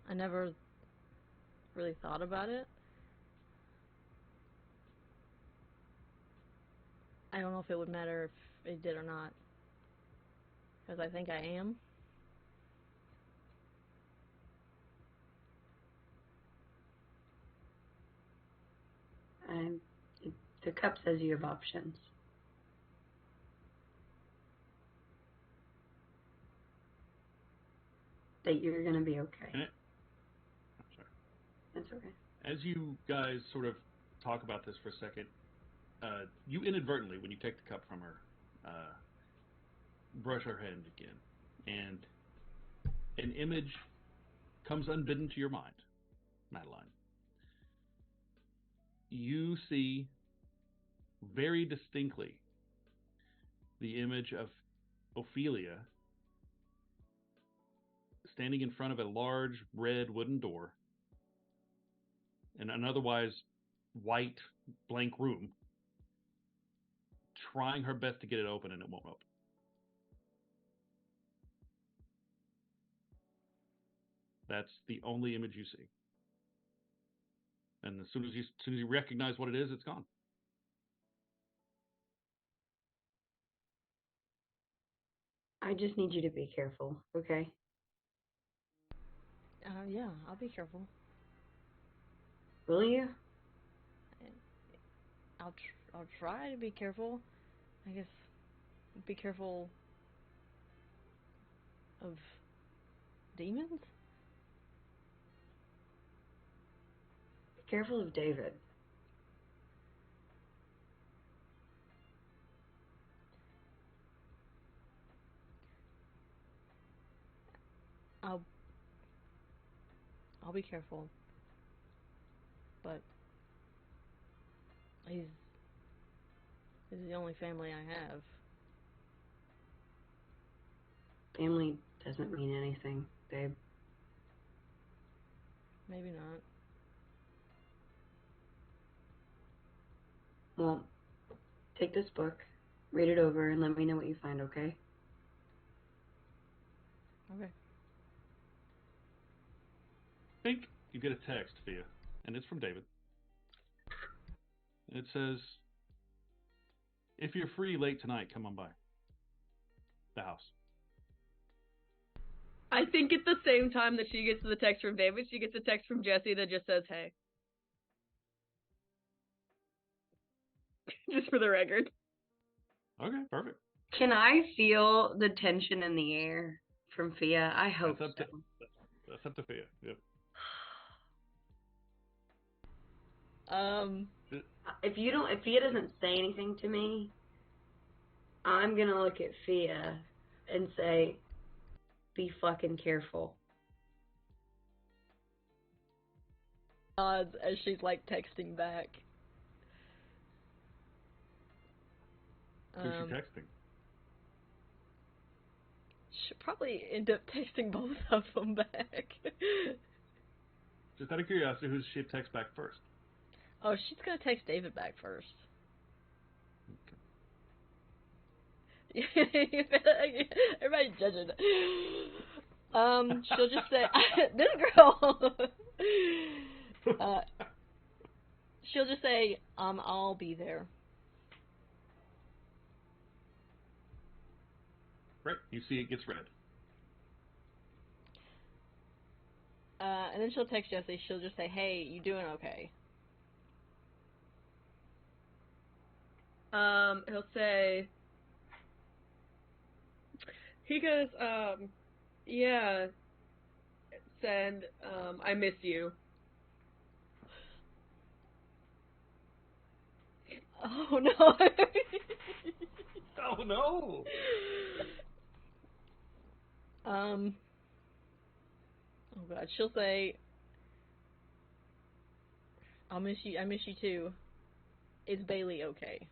I never really thought about it. I don't know if it would matter if it did or not. Because I think I am. And the cup says you have options. That you're going to be okay. I'm sorry. That's okay. As you guys sort of talk about this for a second, you inadvertently, when you take the cup from her, brush her hand again, and an image comes unbidden to your mind, Madeline. You see very distinctly the image of Ophelia standing in front of a large red wooden door in an otherwise white blank room, trying her best to get it open, and it won't open. That's the only image you see. And as soon as you recognize what it is, it's gone. I just need you to be careful, okay? Yeah, I'll be careful. Will you? I'll try to be careful. I guess be careful of demons. Be careful of David. I'll be careful. But he's the only family I have. Family doesn't mean anything, babe. Maybe not. Well, take this book, read it over, and let me know what you find, okay? Okay. I think you get a text for you, and it's from David. And it says, "If you're free late tonight, come on by the house." I think at the same time that she gets the text from David, she gets a text from Jesse that just says, "Hey." Just for the record. Okay, perfect. Can I feel the tension in the air from Fia? I hope so. That's up to Fia. Yep. If Fia doesn't say anything to me, I'm gonna look at Fia and say, "Be fucking careful." As she's like texting back. Who's she texting? She'll probably end up texting both of them back. Just out of curiosity, who's she text back first? Oh, she's gonna text David back first. Okay. Everybody's judging. She'll just say, "This girl." She'll just say, "I'll be there." Right. You see, it gets read. And then she'll text Jesse. She'll just say, "Hey, you doing okay?" He'll say, he goes, yeah, send, I miss you. Oh no. Oh no. Oh god, she'll say, "I'll miss you. I miss you too. Is Bailey okay?"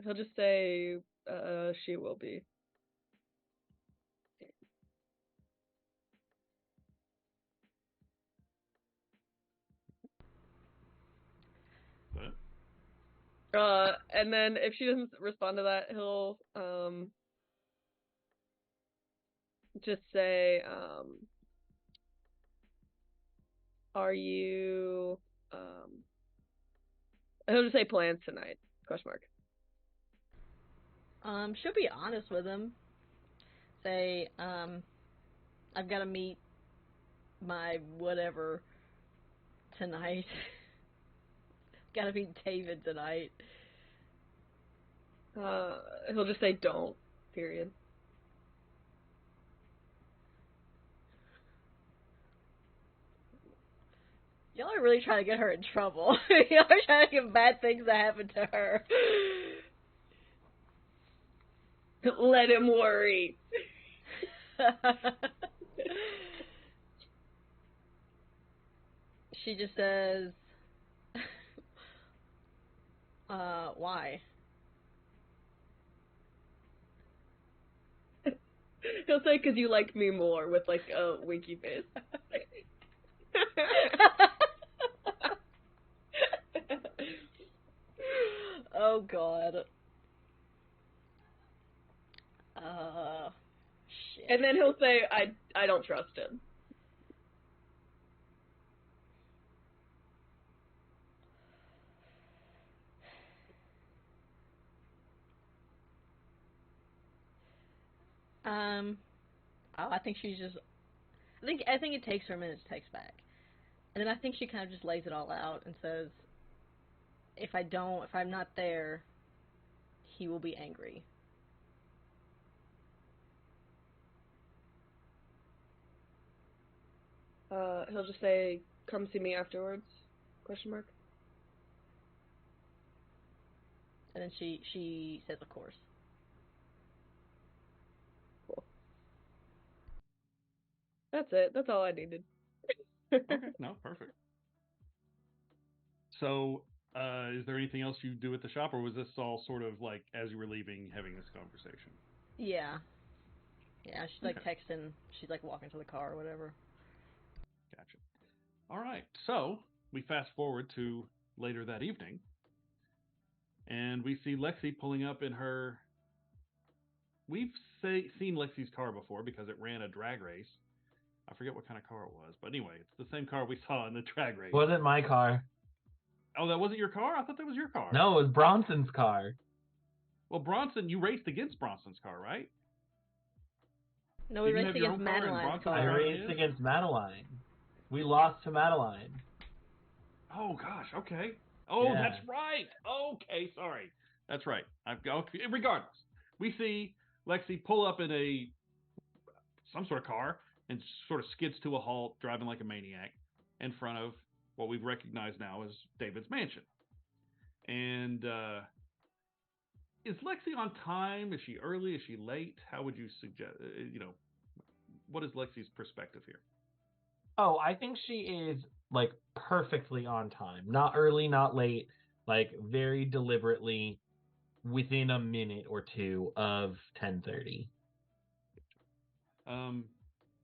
He'll just say, she will be. What? And then if she doesn't respond to that, he'll, just say, are you, he'll just say plans tonight, ? She'll be honest with him. Say, I've got to meet my whatever tonight. Gotta meet David tonight. He'll just say don't, period. Y'all are really trying to get her in trouble. Y'all are trying to get bad things to happen to her. Let him worry. She just says, why? He'll say, "'Cause you like me more," with like a winky face. Oh God. Shit. And then he'll say, I don't trust him. I think she's just. I think it takes her a minute to text back, and then I think she kind of just lays it all out and says, if I'm not there, he will be angry. He'll just say, "Come see me afterwards?" Question mark. And then she says, of course. Cool. That's it. That's all I needed. Okay, no, perfect. So, is there anything else you do at the shop, or was this all sort of like as you were leaving, having this conversation? Yeah. Yeah, she's like Okay. texting. She's like walking to the car or whatever. Gotcha. All right. So we fast forward to later that evening, and we see Lexi pulling up in her. We've seen Lexi's car before because it ran a drag race. I forget what kind of car it was, but anyway, it's the same car we saw in the drag race. Wasn't my car. Oh, that wasn't your car? I thought that was your car. No, it was Bronson's car. Well, Bronson, you raced against Bronson's car, right? No, we Did you raced have your against own car and Madeline's Bronson I was car. driving raced his? against Madeline. We lost to Madeline. Oh gosh, okay. Oh, Yeah. that's right. Okay, sorry. That's right. Regardless, we see Lexi pull up in some sort of car and sort of skids to a halt, driving like a maniac in front of what we've recognized now as David's mansion. And is Lexi on time? Is she early? Is she late? How would you suggest? What is Lexi's perspective here? Oh, I think she is like perfectly on time. Not early, not late. Like very deliberately within a minute or two of 10:30.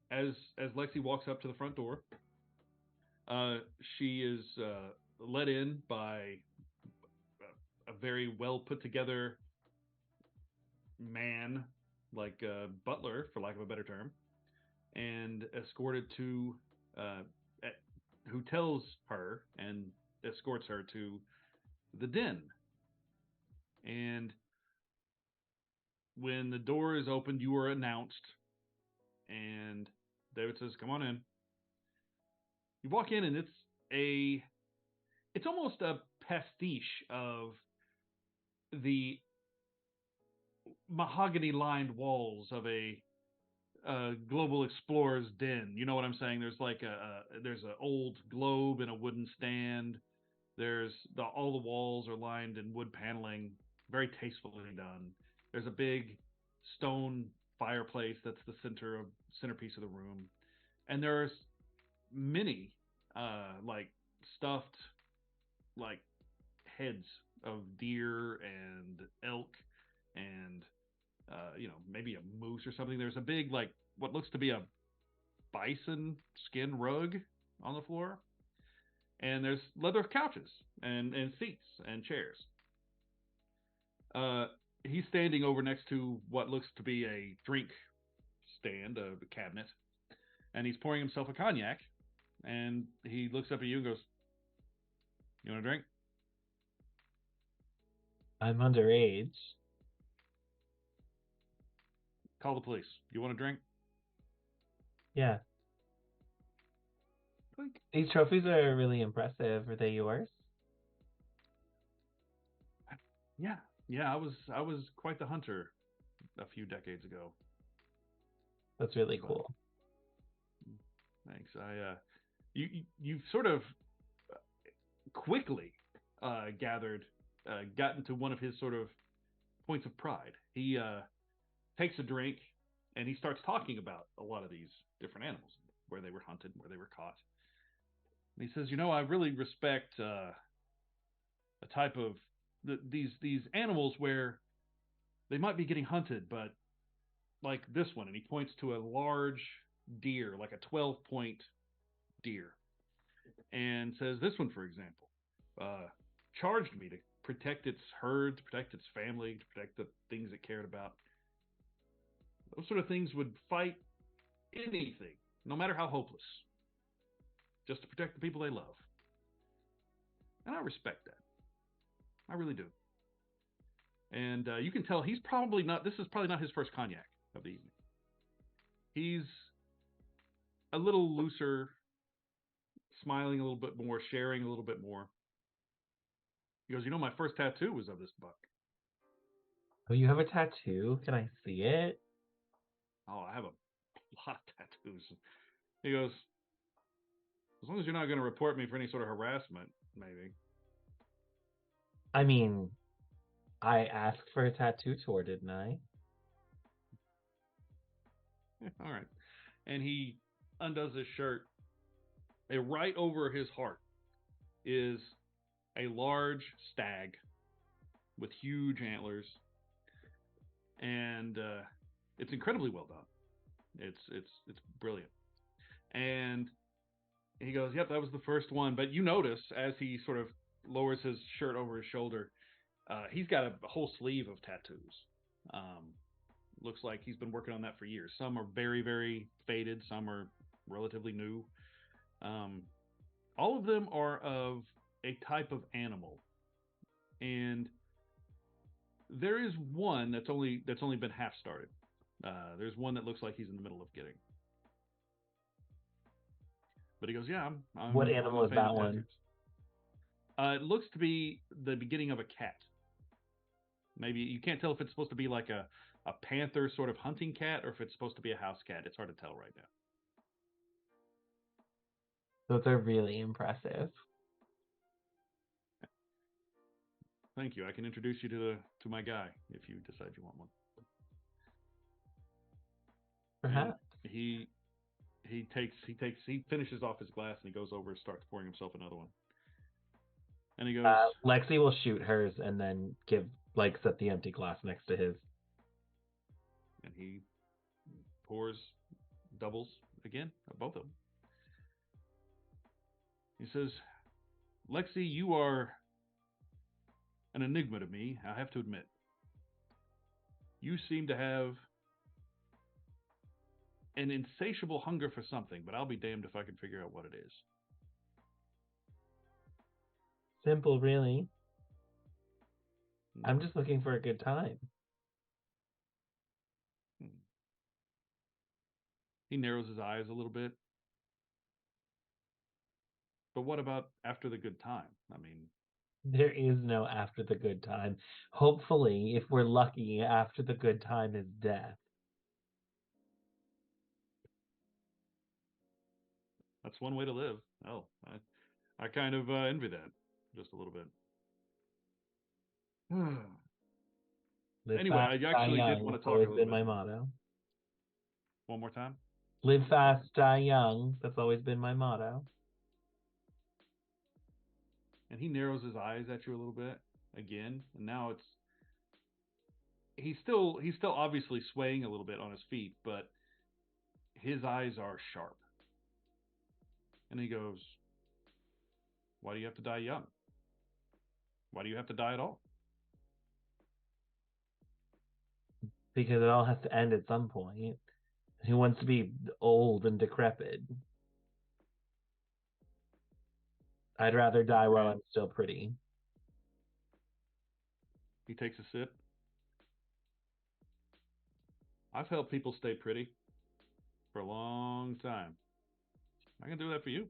As Lexi walks up to the front door, she is let in by a very well put together man, like a butler, for lack of a better term, and escorted to, uh, who tells her and escorts her to the den. And when the door is opened, you are announced, and David says, "Come on in." You walk in, and it's almost a pastiche of the mahogany lined walls of a global explorer's den. You know what I'm saying? There's like there's an old globe in a wooden stand. There's all the walls are lined in wood paneling, very tastefully done. There's a big stone fireplace that's the centerpiece of the room, and there's many like stuffed like heads of deer and elk and maybe a moose or something. There's a big like what looks to be a bison skin rug on the floor, and there's leather couches and seats and chairs. He's standing over next to what looks to be a drink stand, a cabinet, and he's pouring himself a cognac. And he looks up at you and goes, "You want a drink?" I'm underage. "Call the police. You want a drink?" Yeah. These trophies are really impressive. Are they yours? Yeah, yeah. I was quite the hunter a few decades ago. That's really But cool. thanks. You've sort of quickly gotten to one of his sort of points of pride. He takes a drink and he starts talking about a lot of these different animals, where they were hunted, where they were caught. And he says, I really respect a type of these animals where they might be getting hunted, but like this one, and he points to a large deer, like a 12-point deer, and says, "This one, for example, charged me to protect its herd, to protect its family, to protect the things it cared about. Those sort of things would fight anything, no matter how hopeless, just to protect the people they love. And I respect that. I really do. And you can tell he's probably not, this is probably not his first cognac of the evening. He's a little looser, smiling a little bit more, sharing a little bit more. He goes, my first tattoo was of this buck. Oh, you have a tattoo? Can I see it? Oh, I have a lot of tattoos. He goes, as long as you're not going to report me for any sort of harassment, maybe. I mean, I asked for a tattoo tour, didn't I? All right. And he undoes his shirt. And right over his heart is a large stag with huge antlers. And it's incredibly well done. It's brilliant. And he goes, "Yep, that was the first one." But you notice as he sort of lowers his shirt over his shoulder, he's got a whole sleeve of tattoos. Looks like he's been working on that for years. Some are very, very faded. Some are relatively new. All of them are of a type of animal, and there is one that's only been half started. There's one that looks like he's in the middle of getting. But he goes, "Yeah, What I'm animal a is fan that of one? tattoos." It looks to be the beginning of a cat. Maybe you can't tell if it's supposed to be like a panther sort of hunting cat or if it's supposed to be a house cat. It's hard to tell right now. Those are really impressive. Thank you. I can introduce you to my guy if you decide you want one. Perhaps. And he finishes off his glass and he goes over and starts pouring himself another one. And he goes, Lexi will shoot hers and then set the empty glass next to his. And he pours doubles again, both of them. He says, "Lexi, you are an enigma to me, I have to admit. You seem to have an insatiable hunger for something, but I'll be damned if I can figure out what it is." Simple, really. I'm just looking for a good time. He narrows his eyes a little bit. But what about after the good time? I mean, there is no after the good time. Hopefully, if we're lucky, after the good time is death. that's one way to live. Oh, I kind of envy that just a little bit. Anyway, I actually did want to talk a little bit. That's always been my motto. One more time. Live fast, die young. That's always been my motto. And he narrows his eyes at you a little bit again, and now he's still obviously swaying a little bit on his feet, but his eyes are sharp. And he goes, "Why do you have to die young? Why do you have to die at all?" Because it all has to end at some point. Who wants to be old and decrepit? I'd rather die while I'm still pretty. He takes a sip. "I've helped people stay pretty for a long time. I can do that for you."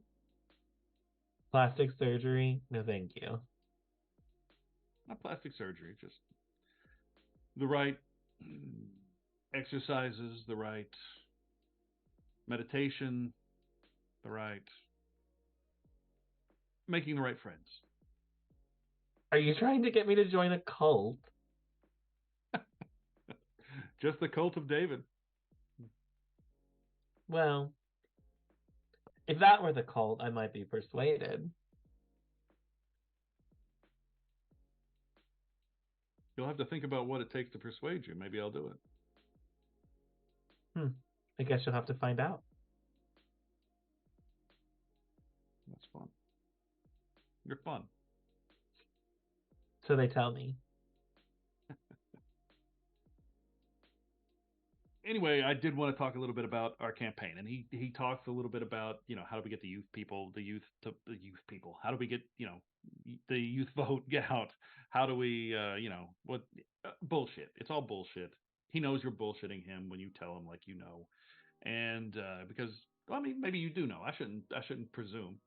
Plastic surgery? No, thank you. Not plastic surgery, just the right exercises, the right meditation, the right making the right friends. Are you trying to get me to join a cult? Just the cult of David. Well, if that were the cult, I might be persuaded. You'll have to think about what it takes to persuade you. Maybe I'll do it. I guess you'll have to find out. That's fun. You're fun. So they tell me. Anyway, I did want to talk a little bit about our campaign, and he talks a little bit about how do we get the youth people, how do we get the youth vote out, how do we what bullshit. It's all bullshit. He knows you're bullshitting him when you tell him like and because well, I mean maybe you do know. I shouldn't presume.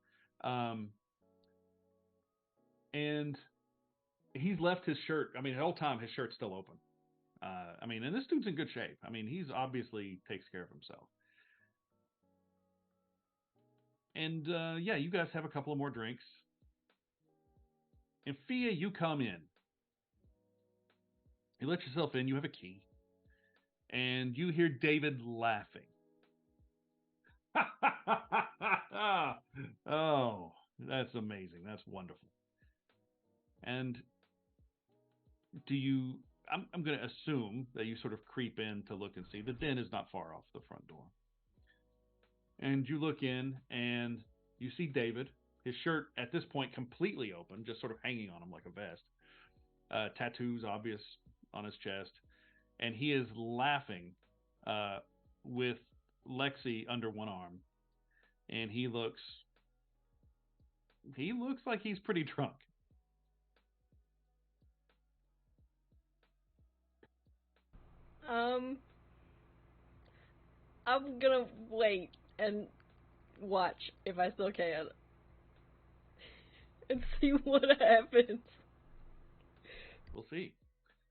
And he's left his shirt. I mean, the whole time his shirt's still open. I mean, and this dude's in good shape. I mean, he's obviously takes care of himself. And yeah, you guys have a couple of more drinks. And Fia, you come in. You let yourself in. You have a key. And you hear David laughing. Oh, that's amazing. That's wonderful. And I'm going to assume that you sort of creep in to look and see. The den is not far off the front door. And you look in and you see David, his shirt at this point completely open, just sort of hanging on him like a vest. Tattoos obvious on his chest. And he is laughing with Lexi under one arm. And he looks like he's pretty drunk. I'm gonna wait and watch if I still can. And see what happens. We'll see.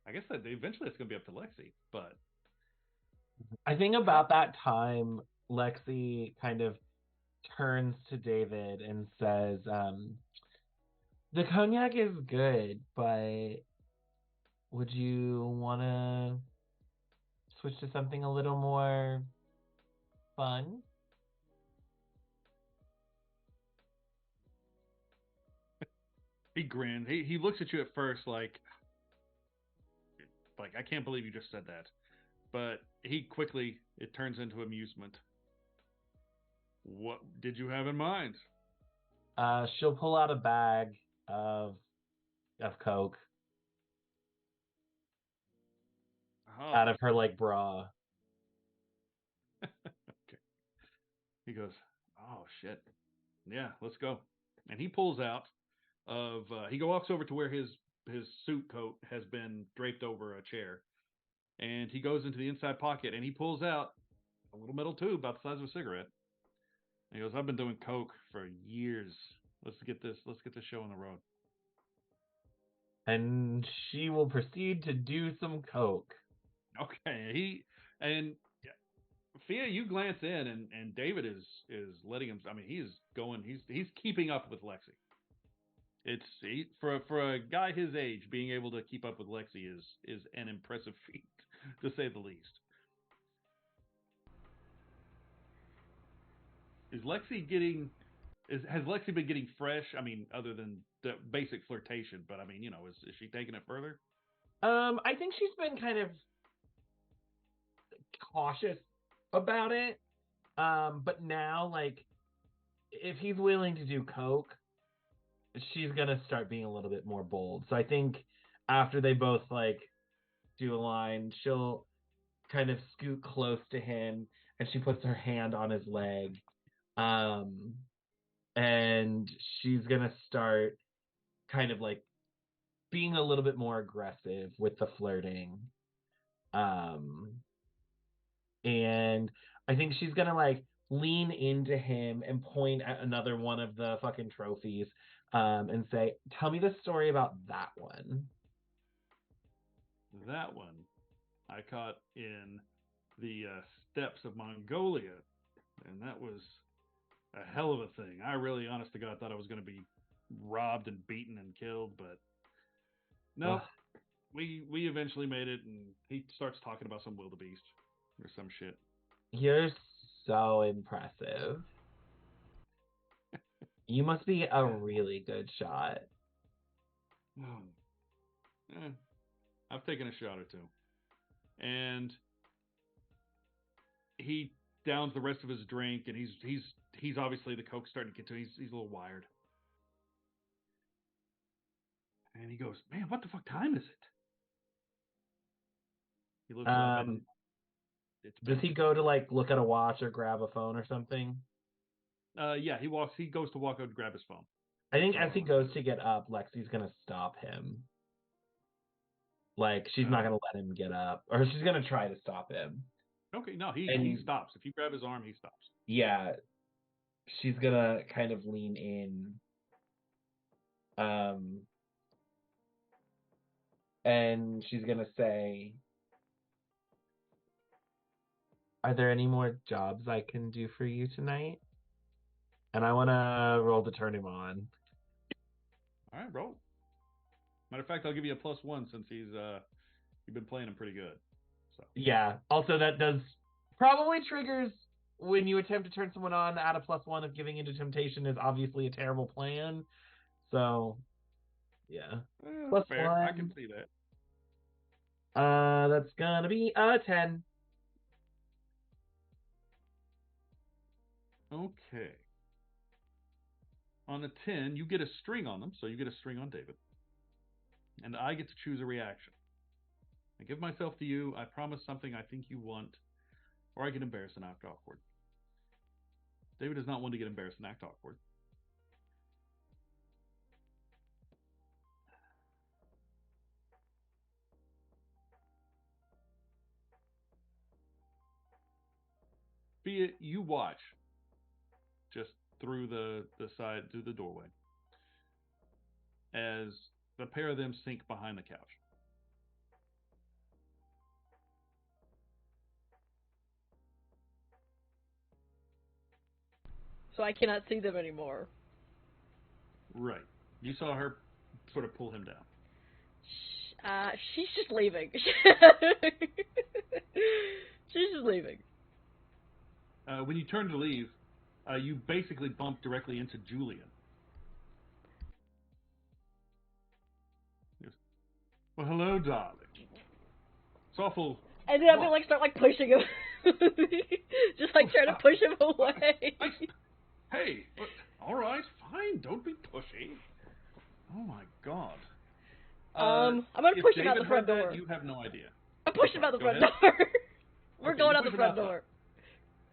I guess that eventually it's going to be up to Lexi, but I think about that time, Lexi kind of turns to David and says, the cognac is good, but would you want to switch to something a little more fun? he grins. He looks at you at first like I can't believe you just said that. But it turns into amusement. What did you have in mind? She'll pull out a bag of Coke out of her bra. Okay. He goes, oh shit, yeah, let's go. And he pulls out he walks over to where his suit coat has been draped over a chair, and he goes into the inside pocket and he pulls out a little metal tube about the size of a cigarette. And he goes, I've been doing coke for years. Let's get this show on the road. And she will proceed to do some coke. Okay. Fia, you glance in and David is letting him. I mean, he's keeping up with Lexi. For a guy his age, being able to keep up with Lexi is an impressive feat, to say the least. Has Lexi been getting fresh? I mean, other than the basic flirtation, but I mean, is she taking it further? I think she's been kind of cautious about it. But now, if he's willing to do coke, she's gonna start being a little bit more bold. So I think after they both do a line, she'll kind of scoot close to him and she puts her hand on his leg. And she's gonna start kind of being a little bit more aggressive with the flirting. And I think she's gonna lean into him and point at another one of the fucking trophies, and say, tell me the story about that one. That one I caught in the steppes of Mongolia, and that was a hell of a thing. I really, honest to God, thought I was going to be robbed and beaten and killed, but no, we eventually made it, and he starts talking about some wildebeest or some shit. You're so impressive. You must be a really good shot. I've taken a shot or two. And he downs the rest of his drink, and he's obviously, the coke's starting to get to him. He's a little wired. And he goes, "Man, what the fuck time is it?" He looks up and does he go to like look at a watch or grab a phone or something? Yeah, he goes to walk out and grab his phone. I think as he goes to get up, Lexi's gonna stop him. Like, she's not gonna let him get up, or she's gonna try to stop him. Okay, no, he stops. If you grab his arm, he stops. Yeah, she's gonna kind of lean in, and she's gonna say, "Are there any more jobs I can do for you tonight?" And I want to roll to turn him on. All right, roll. Matter of fact, I'll give you a +1 since you've been playing him pretty good. So. Yeah. Also, that does probably triggers when you attempt to turn someone on. Add a +1 if giving into temptation is obviously a terrible plan. So, yeah. Fair. +1. I can see that. That's gonna be a 10. Okay. On a 10, you get a string on them, so you get a string on David. And I get to choose a reaction. I give myself to you, I promise something I think you want, or I get embarrassed and act awkward. David is not one to get embarrassed and act awkward. Be it you watch, just through the side, through the doorway, as the pair of them sink behind the couch. So I cannot see them anymore. Right. You saw her sort of pull him down. She's just leaving. She's just leaving. When you turn to leave, you basically bump directly into Julian. Yes. Well, hello, darling. It's awful. And then I'm gonna start pushing him, just trying to push him away. Hey, all right, fine. Don't be pushy. Oh my God. I'm gonna push him out the front door. You have no idea. I'm pushing him out the front door. We're going out the front door.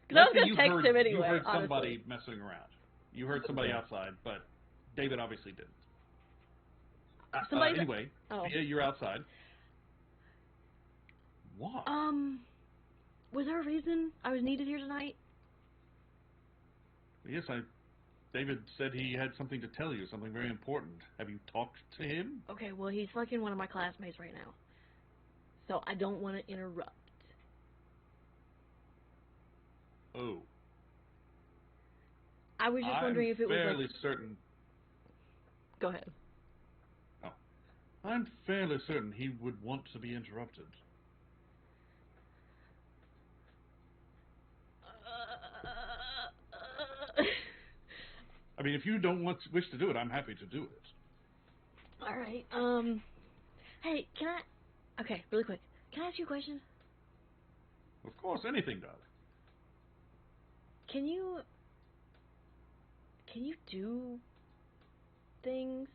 Because I was gonna text him anyway. You heard somebody messing around. You heard somebody outside, but David obviously didn't. Anyway, you're outside. What? Was there a reason I was needed here tonight? Yes, David said he had something to tell you, something very important. Have you talked to him? Okay, well, he's fucking one of my classmates right now. So I don't want to interrupt. Oh. I was just wondering if it was fairly certain. Go ahead. Oh. I'm fairly certain he would want to be interrupted. I mean, if you don't wish to do it, I'm happy to do it. All right. Hey, can I? Okay, really quick. Can I ask you a question? Of course, anything, darling. Can you do things?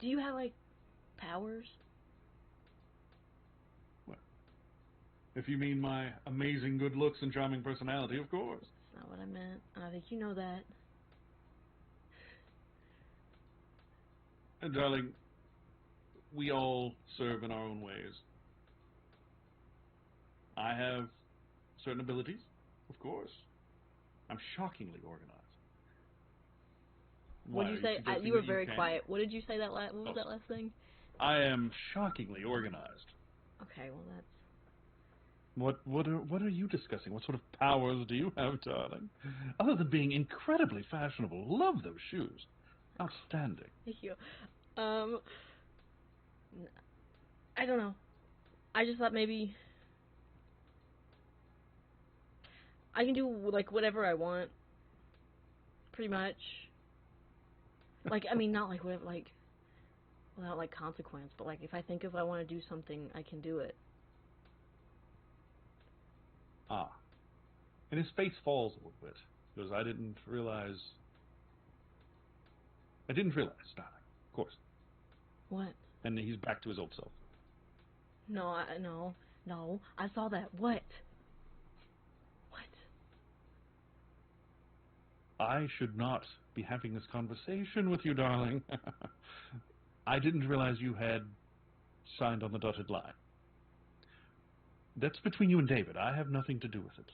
Do you have powers? What? If you mean my amazing good looks and charming personality, of course. That's not what I meant. I think you know that. And darling, we all serve in our own ways. I have certain abilities, of course. I'm shockingly organized. What did you say? You were very quiet. What did you say that last? What was that last thing? I am shockingly organized. Okay, well that's. What are you discussing? What sort of powers do you have, darling? Other than being incredibly fashionable. Love those shoes. Outstanding. Thank you. I don't know. I just thought maybe I can do whatever I want. Pretty much. I mean, not whatever, without consequence, but if I think if I want to do something, I can do it. Ah. And his face falls a little bit. Because I didn't realize, darling. Of course. What? And he's back to his old self. No, no. I saw that. What? I should not be having this conversation with you, darling. I didn't realize you had signed on the dotted line. That's between you and David. I have nothing to do with it.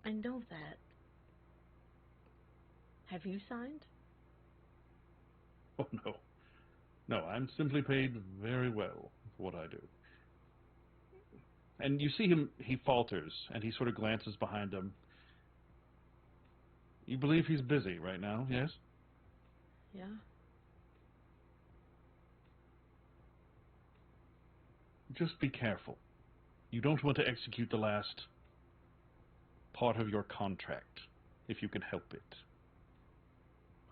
I know that. Have you signed? Oh, no. No, I'm simply paid very well for what I do. And you see him, he falters, and he sort of glances behind him. You believe he's busy right now, yes? Yeah. Just be careful. You don't want to execute the last part of your contract, if you can help it.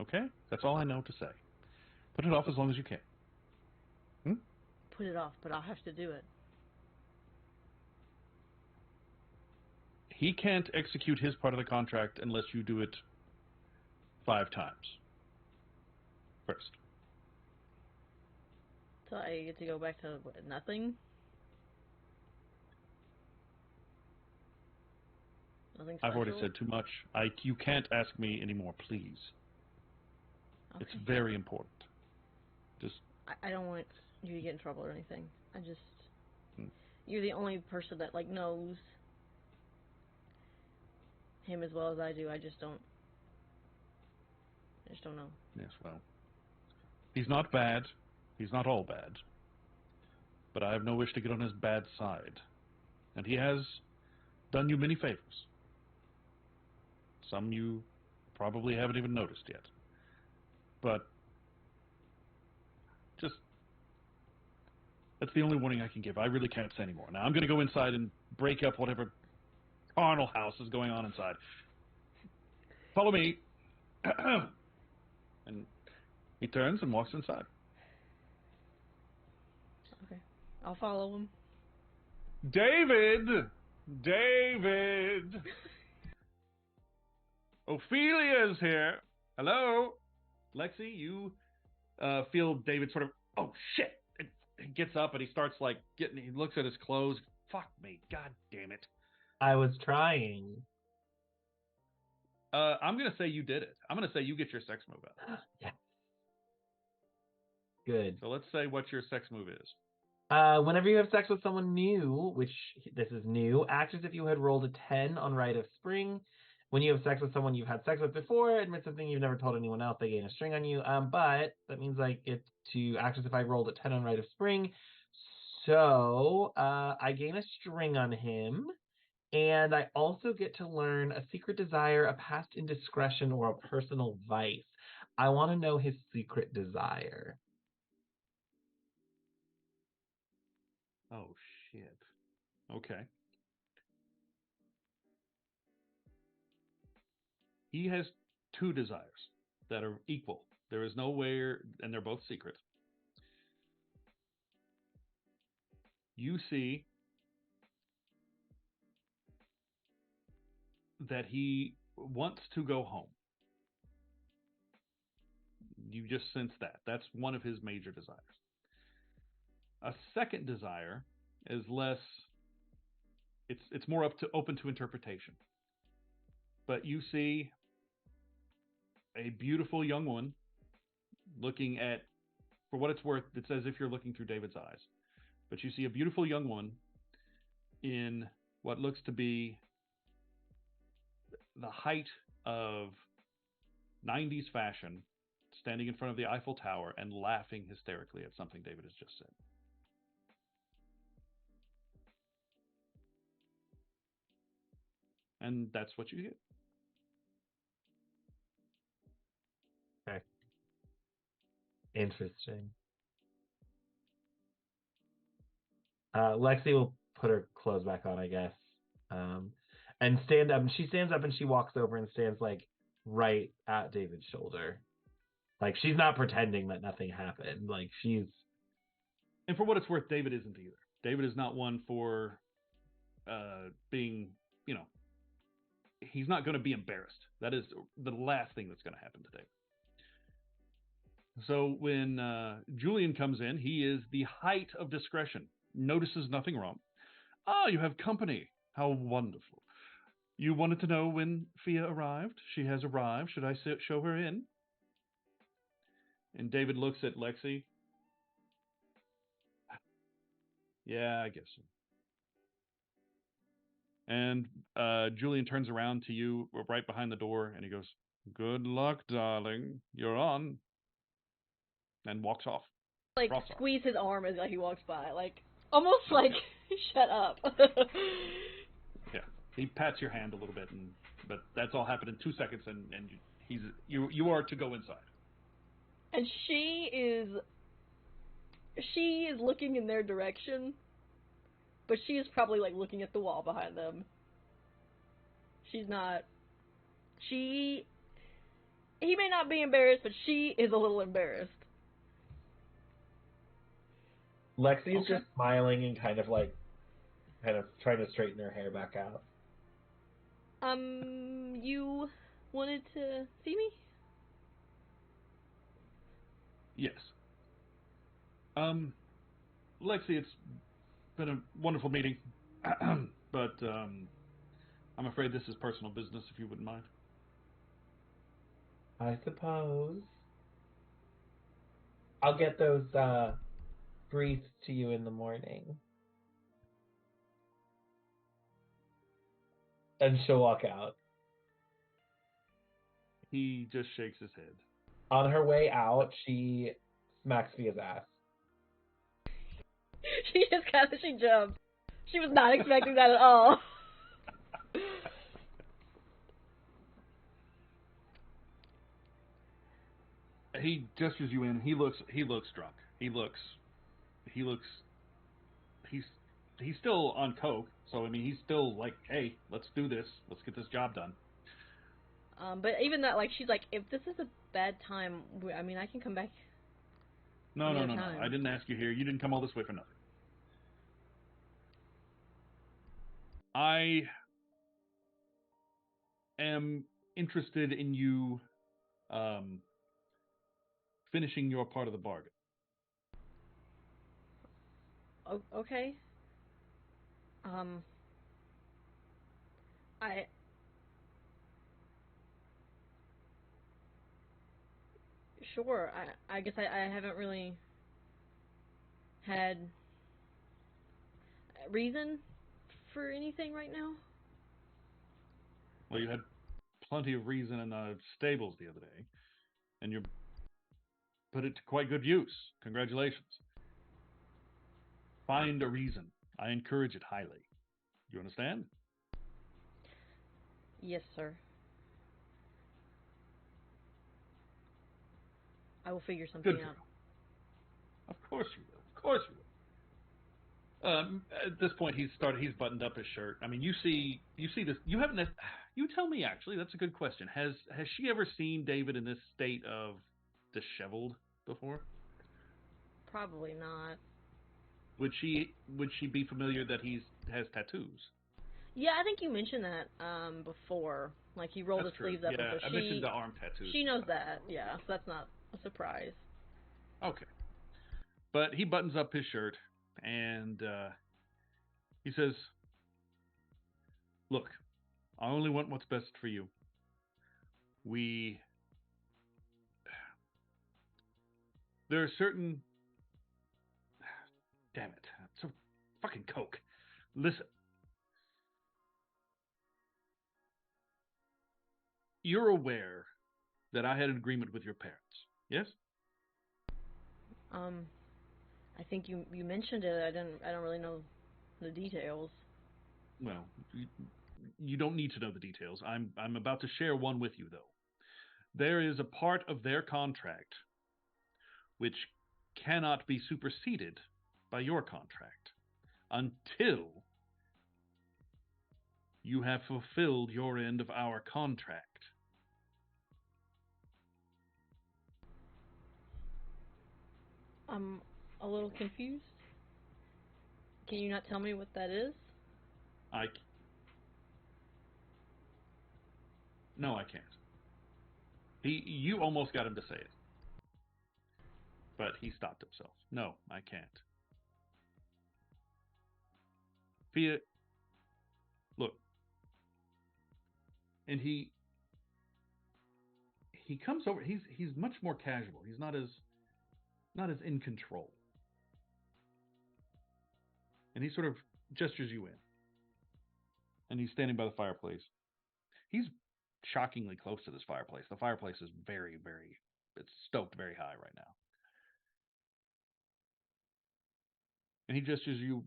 Okay? That's all I know to say. Put it off as long as you can. Put it off, but I'll have to do it. He can't execute his part of the contract unless you do it 5 times. First. So I get to go back to what, nothing? Nothing special? I've already said too much. You can't ask me anymore, please. Okay. It's very important. Just... I don't want you to get in trouble or anything. I just... You're the only person that, like, knows him as well as I do. I just don't know. Yes, well. He's not bad. He's not all bad. But I have no wish to get on his bad side. And he has done you many favors. Some you probably haven't even noticed yet. But just... That's the only warning I can give. I really can't say anymore. Now, I'm going to go inside and break up whatever carnal house is going on inside. Follow me. And he turns and walks inside. Okay. I'll follow him. David! David! Ophelia's here. Hello? Lexi, you feel David sort of, oh, shit! He gets up and he starts, like, he looks at his clothes. Fuck me. God damn it. I was trying. I'm going to say you did it. I'm going to say you get your sex move out. Yeah. Good. So let's say what your sex move is. Whenever you have sex with someone new, which this is new, act as if you had rolled a 10 on Rite of Spring. When you have sex with someone you've had sex with before, admit something you've never told anyone else, they gain a string on you. But that means I get to act as if I rolled a 10 on Rite of Spring. So I gain a string on him. And I also get to learn a secret desire, a past indiscretion, or a personal vice. I want to know his secret desire. Oh, shit. Okay. He has 2 desires that are equal. There is nowhere, and they're both secret. You see that he wants to go home. You just sense that. That's one of his major desires. A second desire is less... It's more open to interpretation. But you see a beautiful young woman looking at, for what it's worth, it's as if you're looking through David's eyes. But you see a beautiful young one in what looks to be the height of 90s fashion, standing in front of the Eiffel Tower and laughing hysterically at something David has just said. And that's what you get. Okay. Interesting. Lexi will put her clothes back on, I guess. And stand up. She stands up and she walks over and stands like right at David's shoulder. Like she's not pretending that nothing happened. Like she's... And for what it's worth, David isn't either. David is not one for being you know, he's not going to be embarrassed. That is the last thing that's going to happen today. So when Julian comes in, he is the height of discretion, notices nothing wrong. Ah, you have company. How wonderful. You wanted to know when Fia arrived? She has arrived. Should I show her in? And David looks at Lexi. Yeah, I guess so. And Julian turns around to you right behind the door, and he goes, "Good luck, darling. You're on." And walks off. Like, Frost off. squeeze his arm as he walks by. Like, almost like, shut up. Yeah. He pats your hand a little bit, but that's all happened in 2 seconds, and you are to go inside. And she is looking in their direction, but she is probably, like, looking at the wall behind them. She's not... He may not be embarrassed, but she is a little embarrassed. Lexi is Okay. just smiling and kind of trying to straighten her hair back out. You wanted to see me? Yes. Lexi, it's been a wonderful meeting, but I'm afraid this is personal business, if you wouldn't mind. I suppose. I'll get those briefs to you in the morning. And she'll walk out. He just shakes his head. On her way out, she smacks Fia's ass. She jumped. She was not expecting that at all. He gestures you in. He looks drunk. He's still on coke. So I mean, he's still like, hey, let's do this. Let's get this job done. But even that, like, she's like, if this is a bad time, I mean, I can come back. No. I didn't ask you here. You didn't come all this way for nothing. I am interested in you finishing your part of the bargain. Okay. Sure. I guess I haven't really had reason for anything right now. Well, you had plenty of reason in the stables the other day, and you put it to quite good use. Congratulations. Find a reason. I encourage it highly. You understand? Yes, sir. I will figure something Good out. girl. Of course you will. Of course you will. At this point, he's buttoned up his shirt. I mean, you see this. You haven't. You tell me. Actually, that's a good question. Has she ever seen David in this state of disheveled before? Probably not. Would she be familiar that he has tattoos? Yeah, I think you mentioned that before. Like, he rolled That's his true. sleeves up, Yeah, and so I mentioned the arm tattoos. she knows that. Yeah, so that's not a surprise. Okay, but he buttons up his shirt and he says, "Look, I only want what's best for you. There are certain. Damn it! So fucking coke. Listen, you're aware that I had an agreement with your parents, yes? I think you mentioned it. I don't really know the details. Well, you don't need to know the details. I'm about to share one with you, though. There is a part of their contract which cannot be superseded by your contract until you have fulfilled your end of our contract. I'm a little confused. Can you not tell me what that is? No, I can't. You almost got him to say it. But he stopped himself. No, I can't. Fia, look. And he comes over. He's much more casual. He's not as in control. And he sort of gestures you in. And he's standing by the fireplace. He's shockingly close to this fireplace. The fireplace is very, very, it's stoked very high right now. And he gestures you,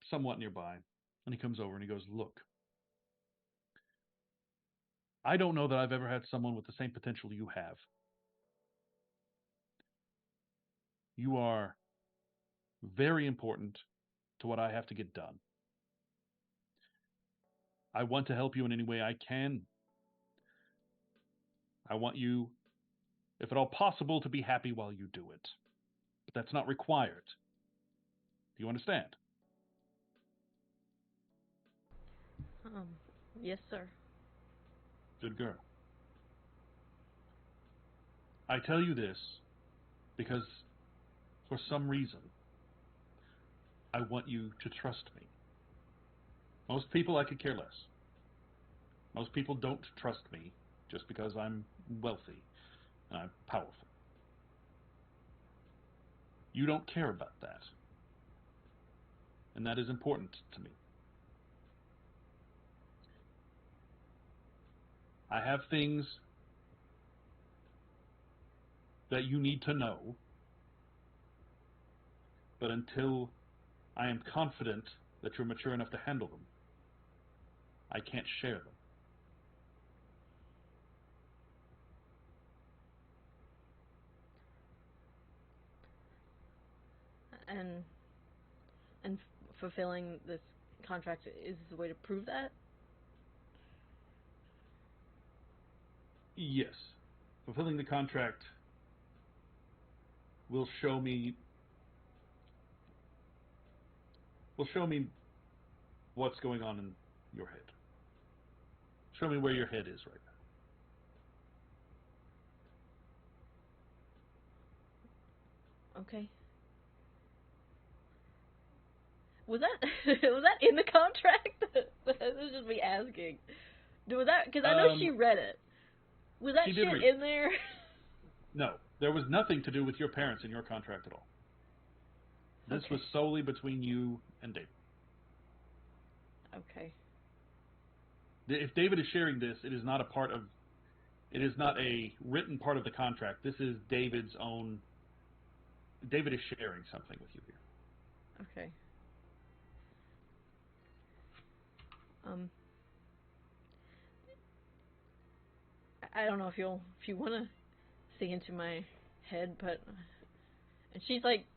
somewhat nearby. And he comes over and he goes, look, I don't know that I've ever had someone with the same potential you have. You are very important to what I have to get done. I want to help you in any way I can. I want you, if at all possible, to be happy while you do it. But that's not required. Do you understand? Yes, sir. Good girl. I tell you this because, for some reason, I want you to trust me. Most people I could care less. Most people don't trust me just because I'm wealthy and I'm powerful. You don't care about that. And that is important to me. I have things that you need to know, but until I am confident that you're mature enough to handle them, I can't share them. And fulfilling this contract is the way to prove that? Yes. Fulfilling the contract will show me what's going on in your head. Show me where your head is right now. Okay. Was that was that in the contract? This is just me asking. Was that because I know she read it? Was that shit in there? No, there was nothing to do with your parents in your contract at all. This was solely between you and David. Okay. If David is sharing this, it is not a written part of the contract. This is David's own. David is sharing something with you here. Okay. I don't know if you want to see into my head, but and she's like,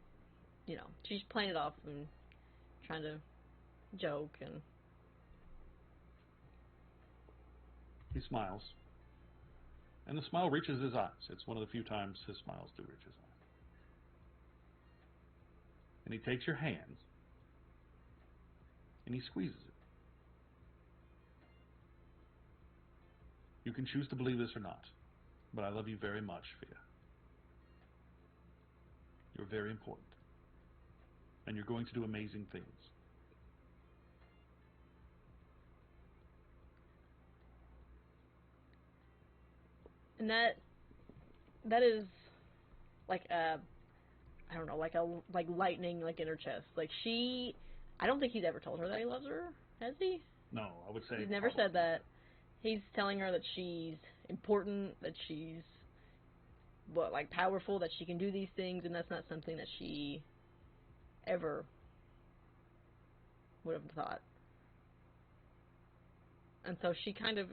she's playing it off and trying to joke, and he smiles, and the smile reaches his eyes. It's one of the few times his smiles do reach his eyes. And he takes your hand and he squeezes it. You can choose to believe this or not, but I love you very much, Fia. You're very important. And you're going to do amazing things. And that is like I don't know, like lightning like in her chest. Like I don't think he's ever told her that he loves her, has he? No, I would say he's never said that. He's telling her that she's important, that she's powerful, that she can do these things, and that's not something that she ever would have thought. And so she's kind of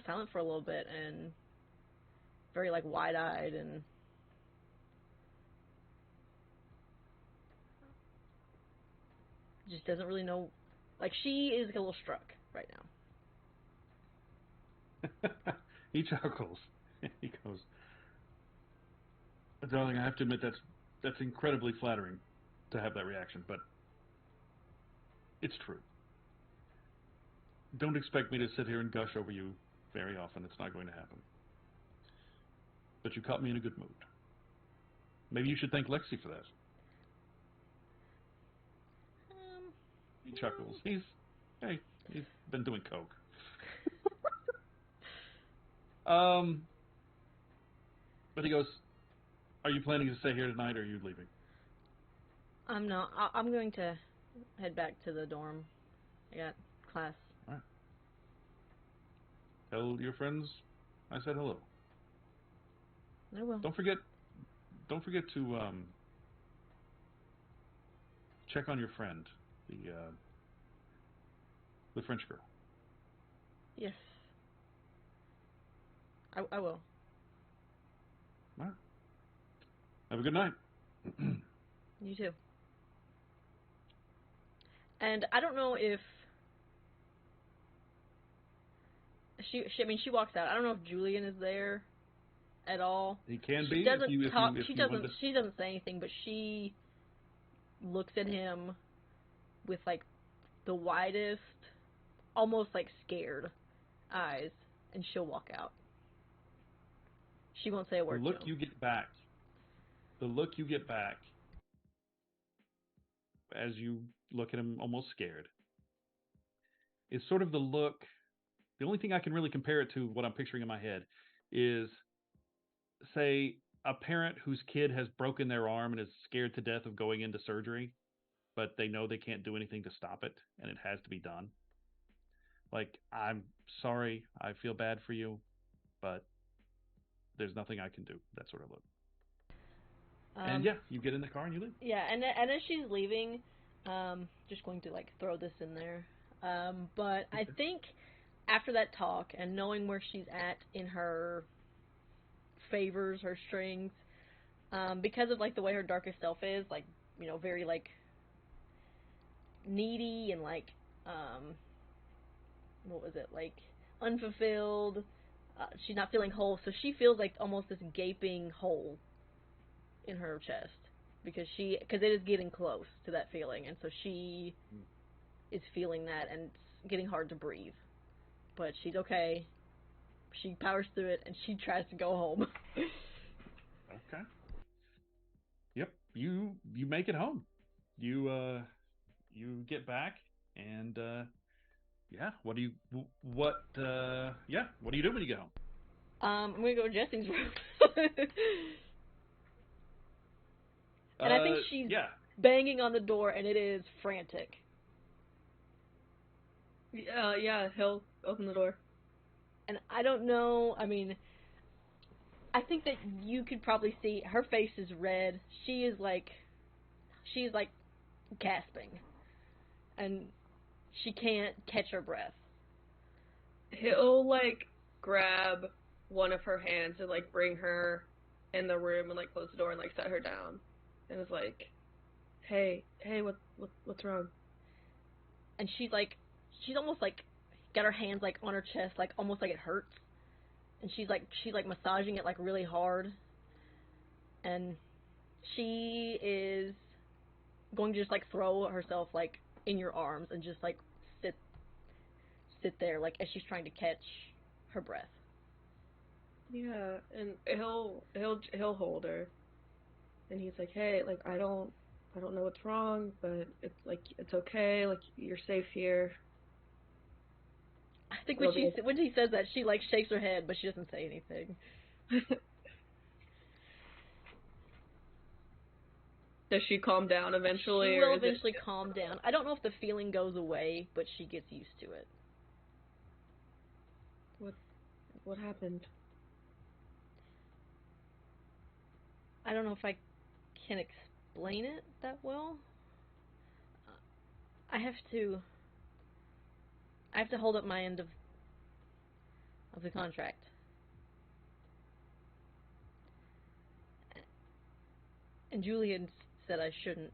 silent for a little bit and very wide-eyed and just doesn't really know. She is a little struck right now. He chuckles. He goes, darling, I have to admit that's incredibly flattering to have that reaction, but it's true. Don't expect me to sit here and gush over you very often. It's not going to happen. But you caught me in a good mood. Maybe you should thank Lexi for that. He chuckles. He's been doing coke. But he goes, "Are you planning to stay here tonight, or are you leaving?" I'm not. I'm going to head back to the dorm. I got class. All right. Tell your friends I said hello. I will. Don't forget to check on your friend, the French girl. Yes. I will. All right. Have a good night. You too. And I don't know if she walks out. I don't know if Julian is there at all. He can She be. doesn't if you, if talk. You, if She you wanted doesn't. to... She doesn't say anything, but she looks at him with like the widest, almost like scared eyes, and she'll walk out. She won't say a word. The look to him. you get back as you look at him almost scared is sort of the look. The only thing I can really compare it to, what I'm picturing in my head, is, say, a parent whose kid has broken their arm and is scared to death of going into surgery, but they know they can't do anything to stop it, and it has to be done. Like, I'm sorry, I feel bad for you, but there's nothing I can do. That sort of look. And yeah, you get in the car and you leave. Yeah, and as she's leaving, just going to like throw this in there. But I think after that talk and knowing where she's at in her favors, her strings, because of like the way her darkest self is, like, you know, very like needy and like what was it, like unfulfilled. She's not feeling whole, so she feels like almost this gaping hole in her chest because it is getting close to that feeling, and so she is feeling that, and it's getting hard to breathe. But she's okay. She powers through it, and she tries to go home. Okay. Yep. You make it home. You get back, and yeah. What do you do when you get home? I'm gonna go to Jesse's room. And I think she's banging on the door, and it is frantic. Yeah, he'll open the door. And I don't know, I mean, I think that you could probably see her face is red. She's like gasping. And she can't catch her breath. He'll like grab one of her hands and like bring her in the room and like close the door and like set her down. And is like, hey, what's wrong? And she's almost like got her hands like on her chest, like almost like it hurts. And she's like massaging it like really hard. And she is going to just like throw herself like in your arms and just like sit there like as she's trying to catch her breath. Yeah, and he'll hold her. And he's like, hey, like I don't know what's wrong, but it's like it's okay, like you're safe here. I think when he says that, she like shakes her head, but she doesn't say anything. Does she calm down eventually? She will eventually calm down. I don't know if the feeling goes away, but she gets used to it. What happened? I don't know if I can explain it that well. I have to hold up my end of the contract. And Julian said I shouldn't.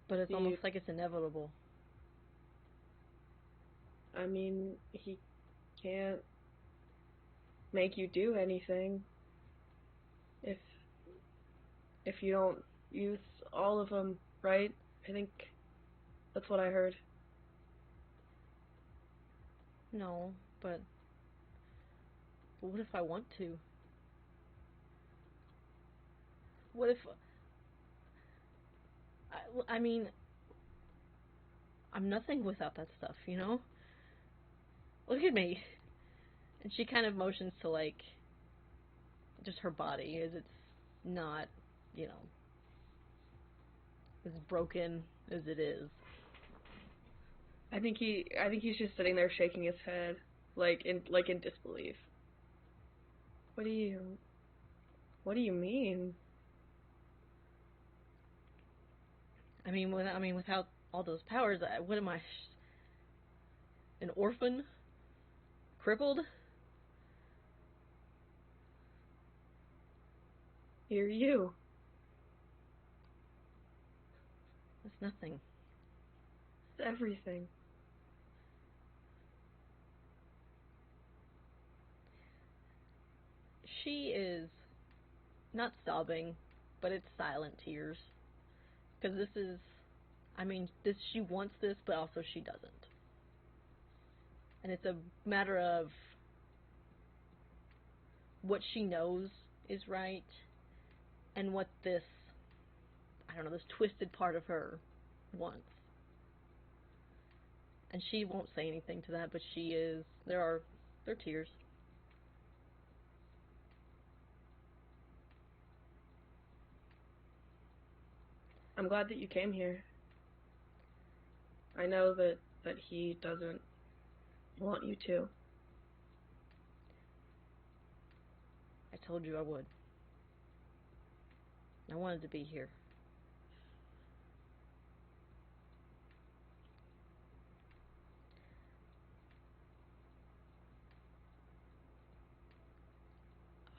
But it's almost like it's inevitable. I mean, he can't make you do anything if you don't use all of them, right? I think that's what I heard. No, but what if I want to? What if... I mean, I'm nothing without that stuff, you know? Look at me. And she kind of motions to, like, just her body, as it's not, you know, as broken as it is. I think he's just sitting there shaking his head, like in disbelief. What do you mean? I mean, without all those powers, what am I? An orphan? Crippled? You're you. That's nothing. It's everything. She is not sobbing, but it's silent tears. Because this is, I mean, she wants this, but also she doesn't. And it's a matter of what she knows is right and what this, I don't know, this twisted part of her wants. And she won't say anything to that, but there are tears. I'm glad that you came here. I know that he doesn't want you to. I told you I would. I wanted to be here.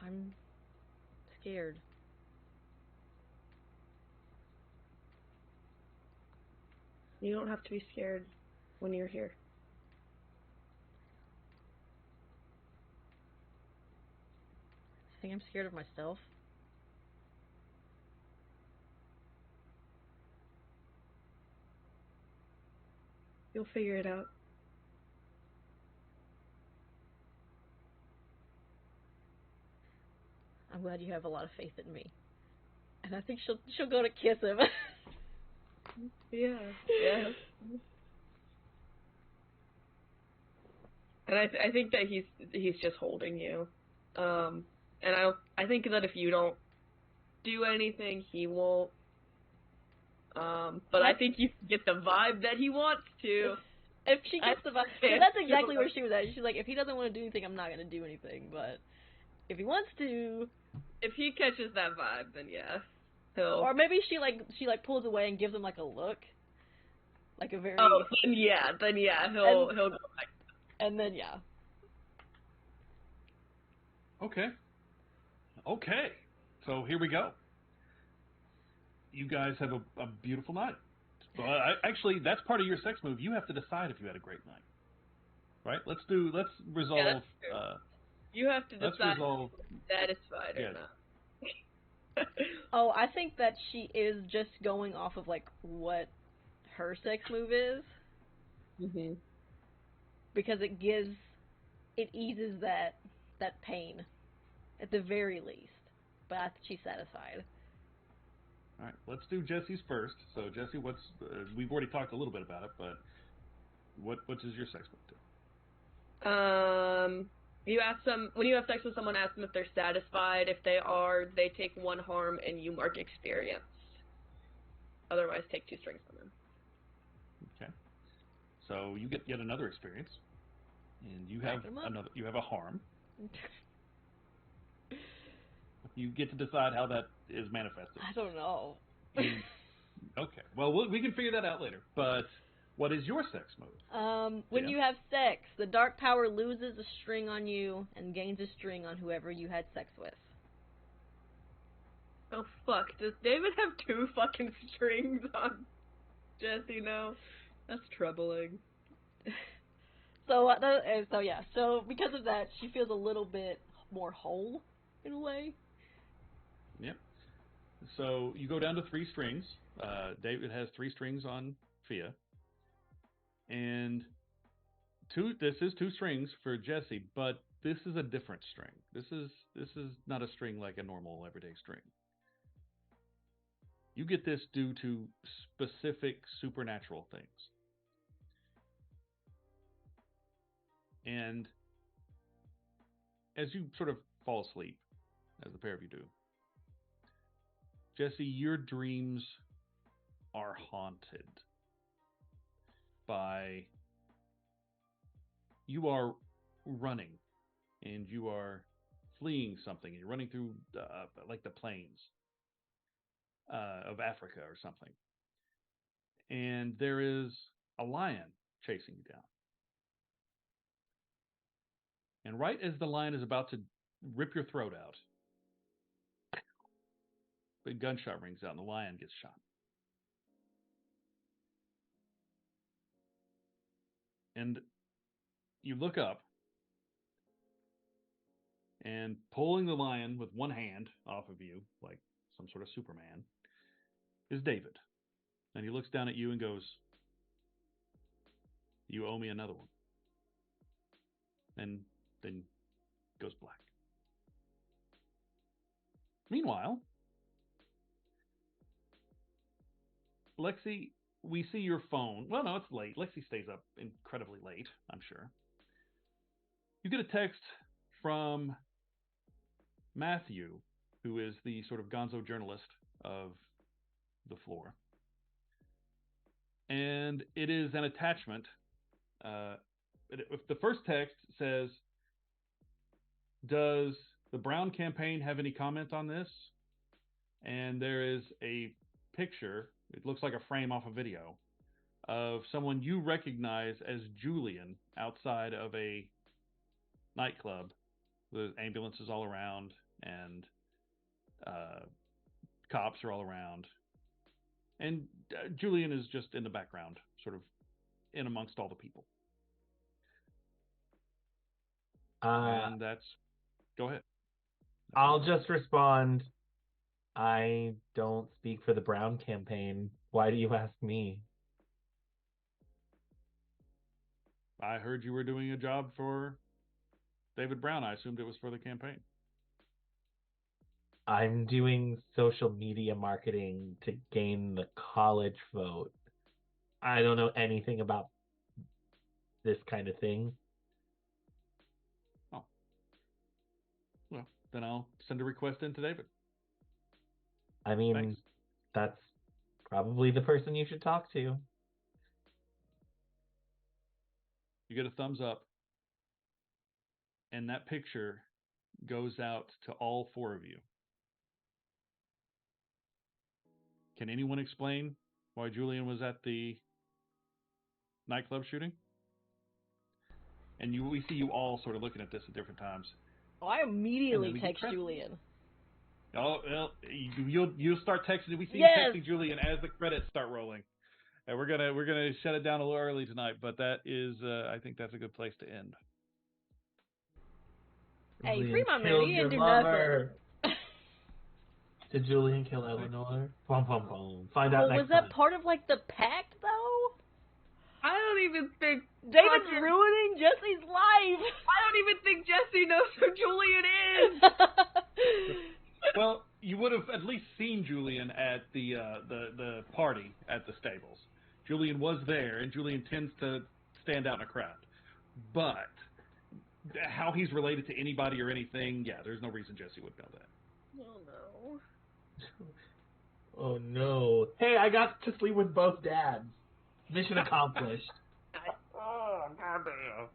I'm scared. You don't have to be scared when you're here. I think I'm scared of myself. You'll figure it out. I'm glad you have a lot of faith in me. And I think she'll go to kiss him. Yeah. And I think that he's just holding you. And I think that if you don't do anything, he won't. But I think you get the vibe that he wants to. If she gets the vibe, because that's exactly where she was at. She's like, if he doesn't want to do anything, I'm not going to do anything. But if he wants to, if he catches that vibe, then yeah, he'll. Or maybe she pulls away and gives him like a look, like a very. Oh, then yeah, he'll go back. And then yeah. Okay. So here we go. You guys have a beautiful night. Well, actually, that's part of your sex move. You have to decide if you had a great night. Right? Let's resolve. Yeah, you have to decide if you're satisfied or not. Oh, I think that she is just going off of like what her sex move is. Mhm. Because it eases that pain, at the very least. But I think she's satisfied. All right, let's do Jesse's first. So Jesse, we've already talked a little bit about it, but what is your sex move to? You ask them when you have sex with someone. Ask them if they're satisfied. If they are, they take 1 harm and you mark experience. Otherwise, take 2 strings from them. Okay. So you get yet another experience, and you have a harm. You get to decide how that is manifested. I don't know. Okay. Well, we can figure that out later. But what is your sex move? When you have sex, the dark power loses a string on you and gains a string on whoever you had sex with. Oh fuck! Does David have 2 fucking strings on Jesse now? That's troubling. So because of that, she feels a little bit more whole in a way. Yep. So you go down to 3 strings. David has 3 strings on Fia, and This is two strings for Jesse, but this is a different string. This is not a string like a normal everyday string. You get this due to specific supernatural things. And as you sort of fall asleep, as the pair of you do, Jesse, your dreams are haunted by you are running and you are fleeing something. You're running through like the plains of Africa or something. And there is a lion chasing you down. And right as the lion is about to rip your throat out, the gunshot rings out and the lion gets shot. And you look up, and pulling the lion with one hand off of you, like some sort of Superman, is David. And he looks down at you and goes, "You owe me another one." And then goes black. Meanwhile, Lexi, we see your phone. Well, no, it's late. Lexi stays up incredibly late, I'm sure. You get a text from Matthew, who is the sort of gonzo journalist of the floor. And it is an attachment. The first text says, "Does the Brown campaign have any comment on this?" And there is a picture, it looks like a frame off a video, of someone you recognize as Julian outside of a nightclub. The ambulances all around, and cops are all around. And Julian is just in the background, sort of in amongst all the people. And that's... Go ahead. I'll just respond, I don't speak for the Brown campaign. Why do you ask me? I heard you were doing a job for David Brown. I assumed it was for the campaign. I'm doing social media marketing to gain the college vote. I don't know anything about this kind of thing. Oh. Well, then I'll send a request in to David. I mean, Thanks. That's probably the person you should talk to. You get a thumbs up, and that picture goes out to all four of you. Can anyone explain why Julian was at the nightclub shooting? And we see you all sort of looking at this at different times. Oh, I immediately text Julian. Oh, well, you'll start texting. We see Yes! you texting Julian as the credits start rolling. And we're gonna shut it down a little early tonight, but that is, I think that's a good place to end. Hey, Julian free my man. killed He your didn't do lover. nothing. Did Julian kill Eleanor? Bum, bum, bum. Find out next was that time. part of like the pact though? I don't even think David's ruining Jesse's life. I don't even think Jesse knows who Julian is. Well, you would have at least seen Julian at the party at the stables. Julian was there, and Julian tends to stand out in a crowd. But how he's related to anybody or anything, yeah, there's no reason Jesse would know that. Oh no. Oh no. Hey, I got to sleep with both dads. Mission accomplished. Oh, goddamn.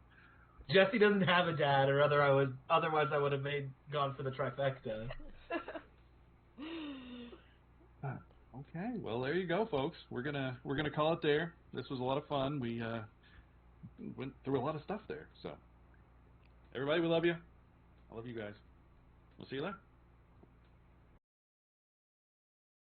Jesse doesn't have a dad, or otherwise I would have gone for the trifecta. Okay, well there you go, folks. We're gonna call it there. This was a lot of fun. We went through a lot of stuff there. So everybody, we love you. I love you guys. We'll see you later.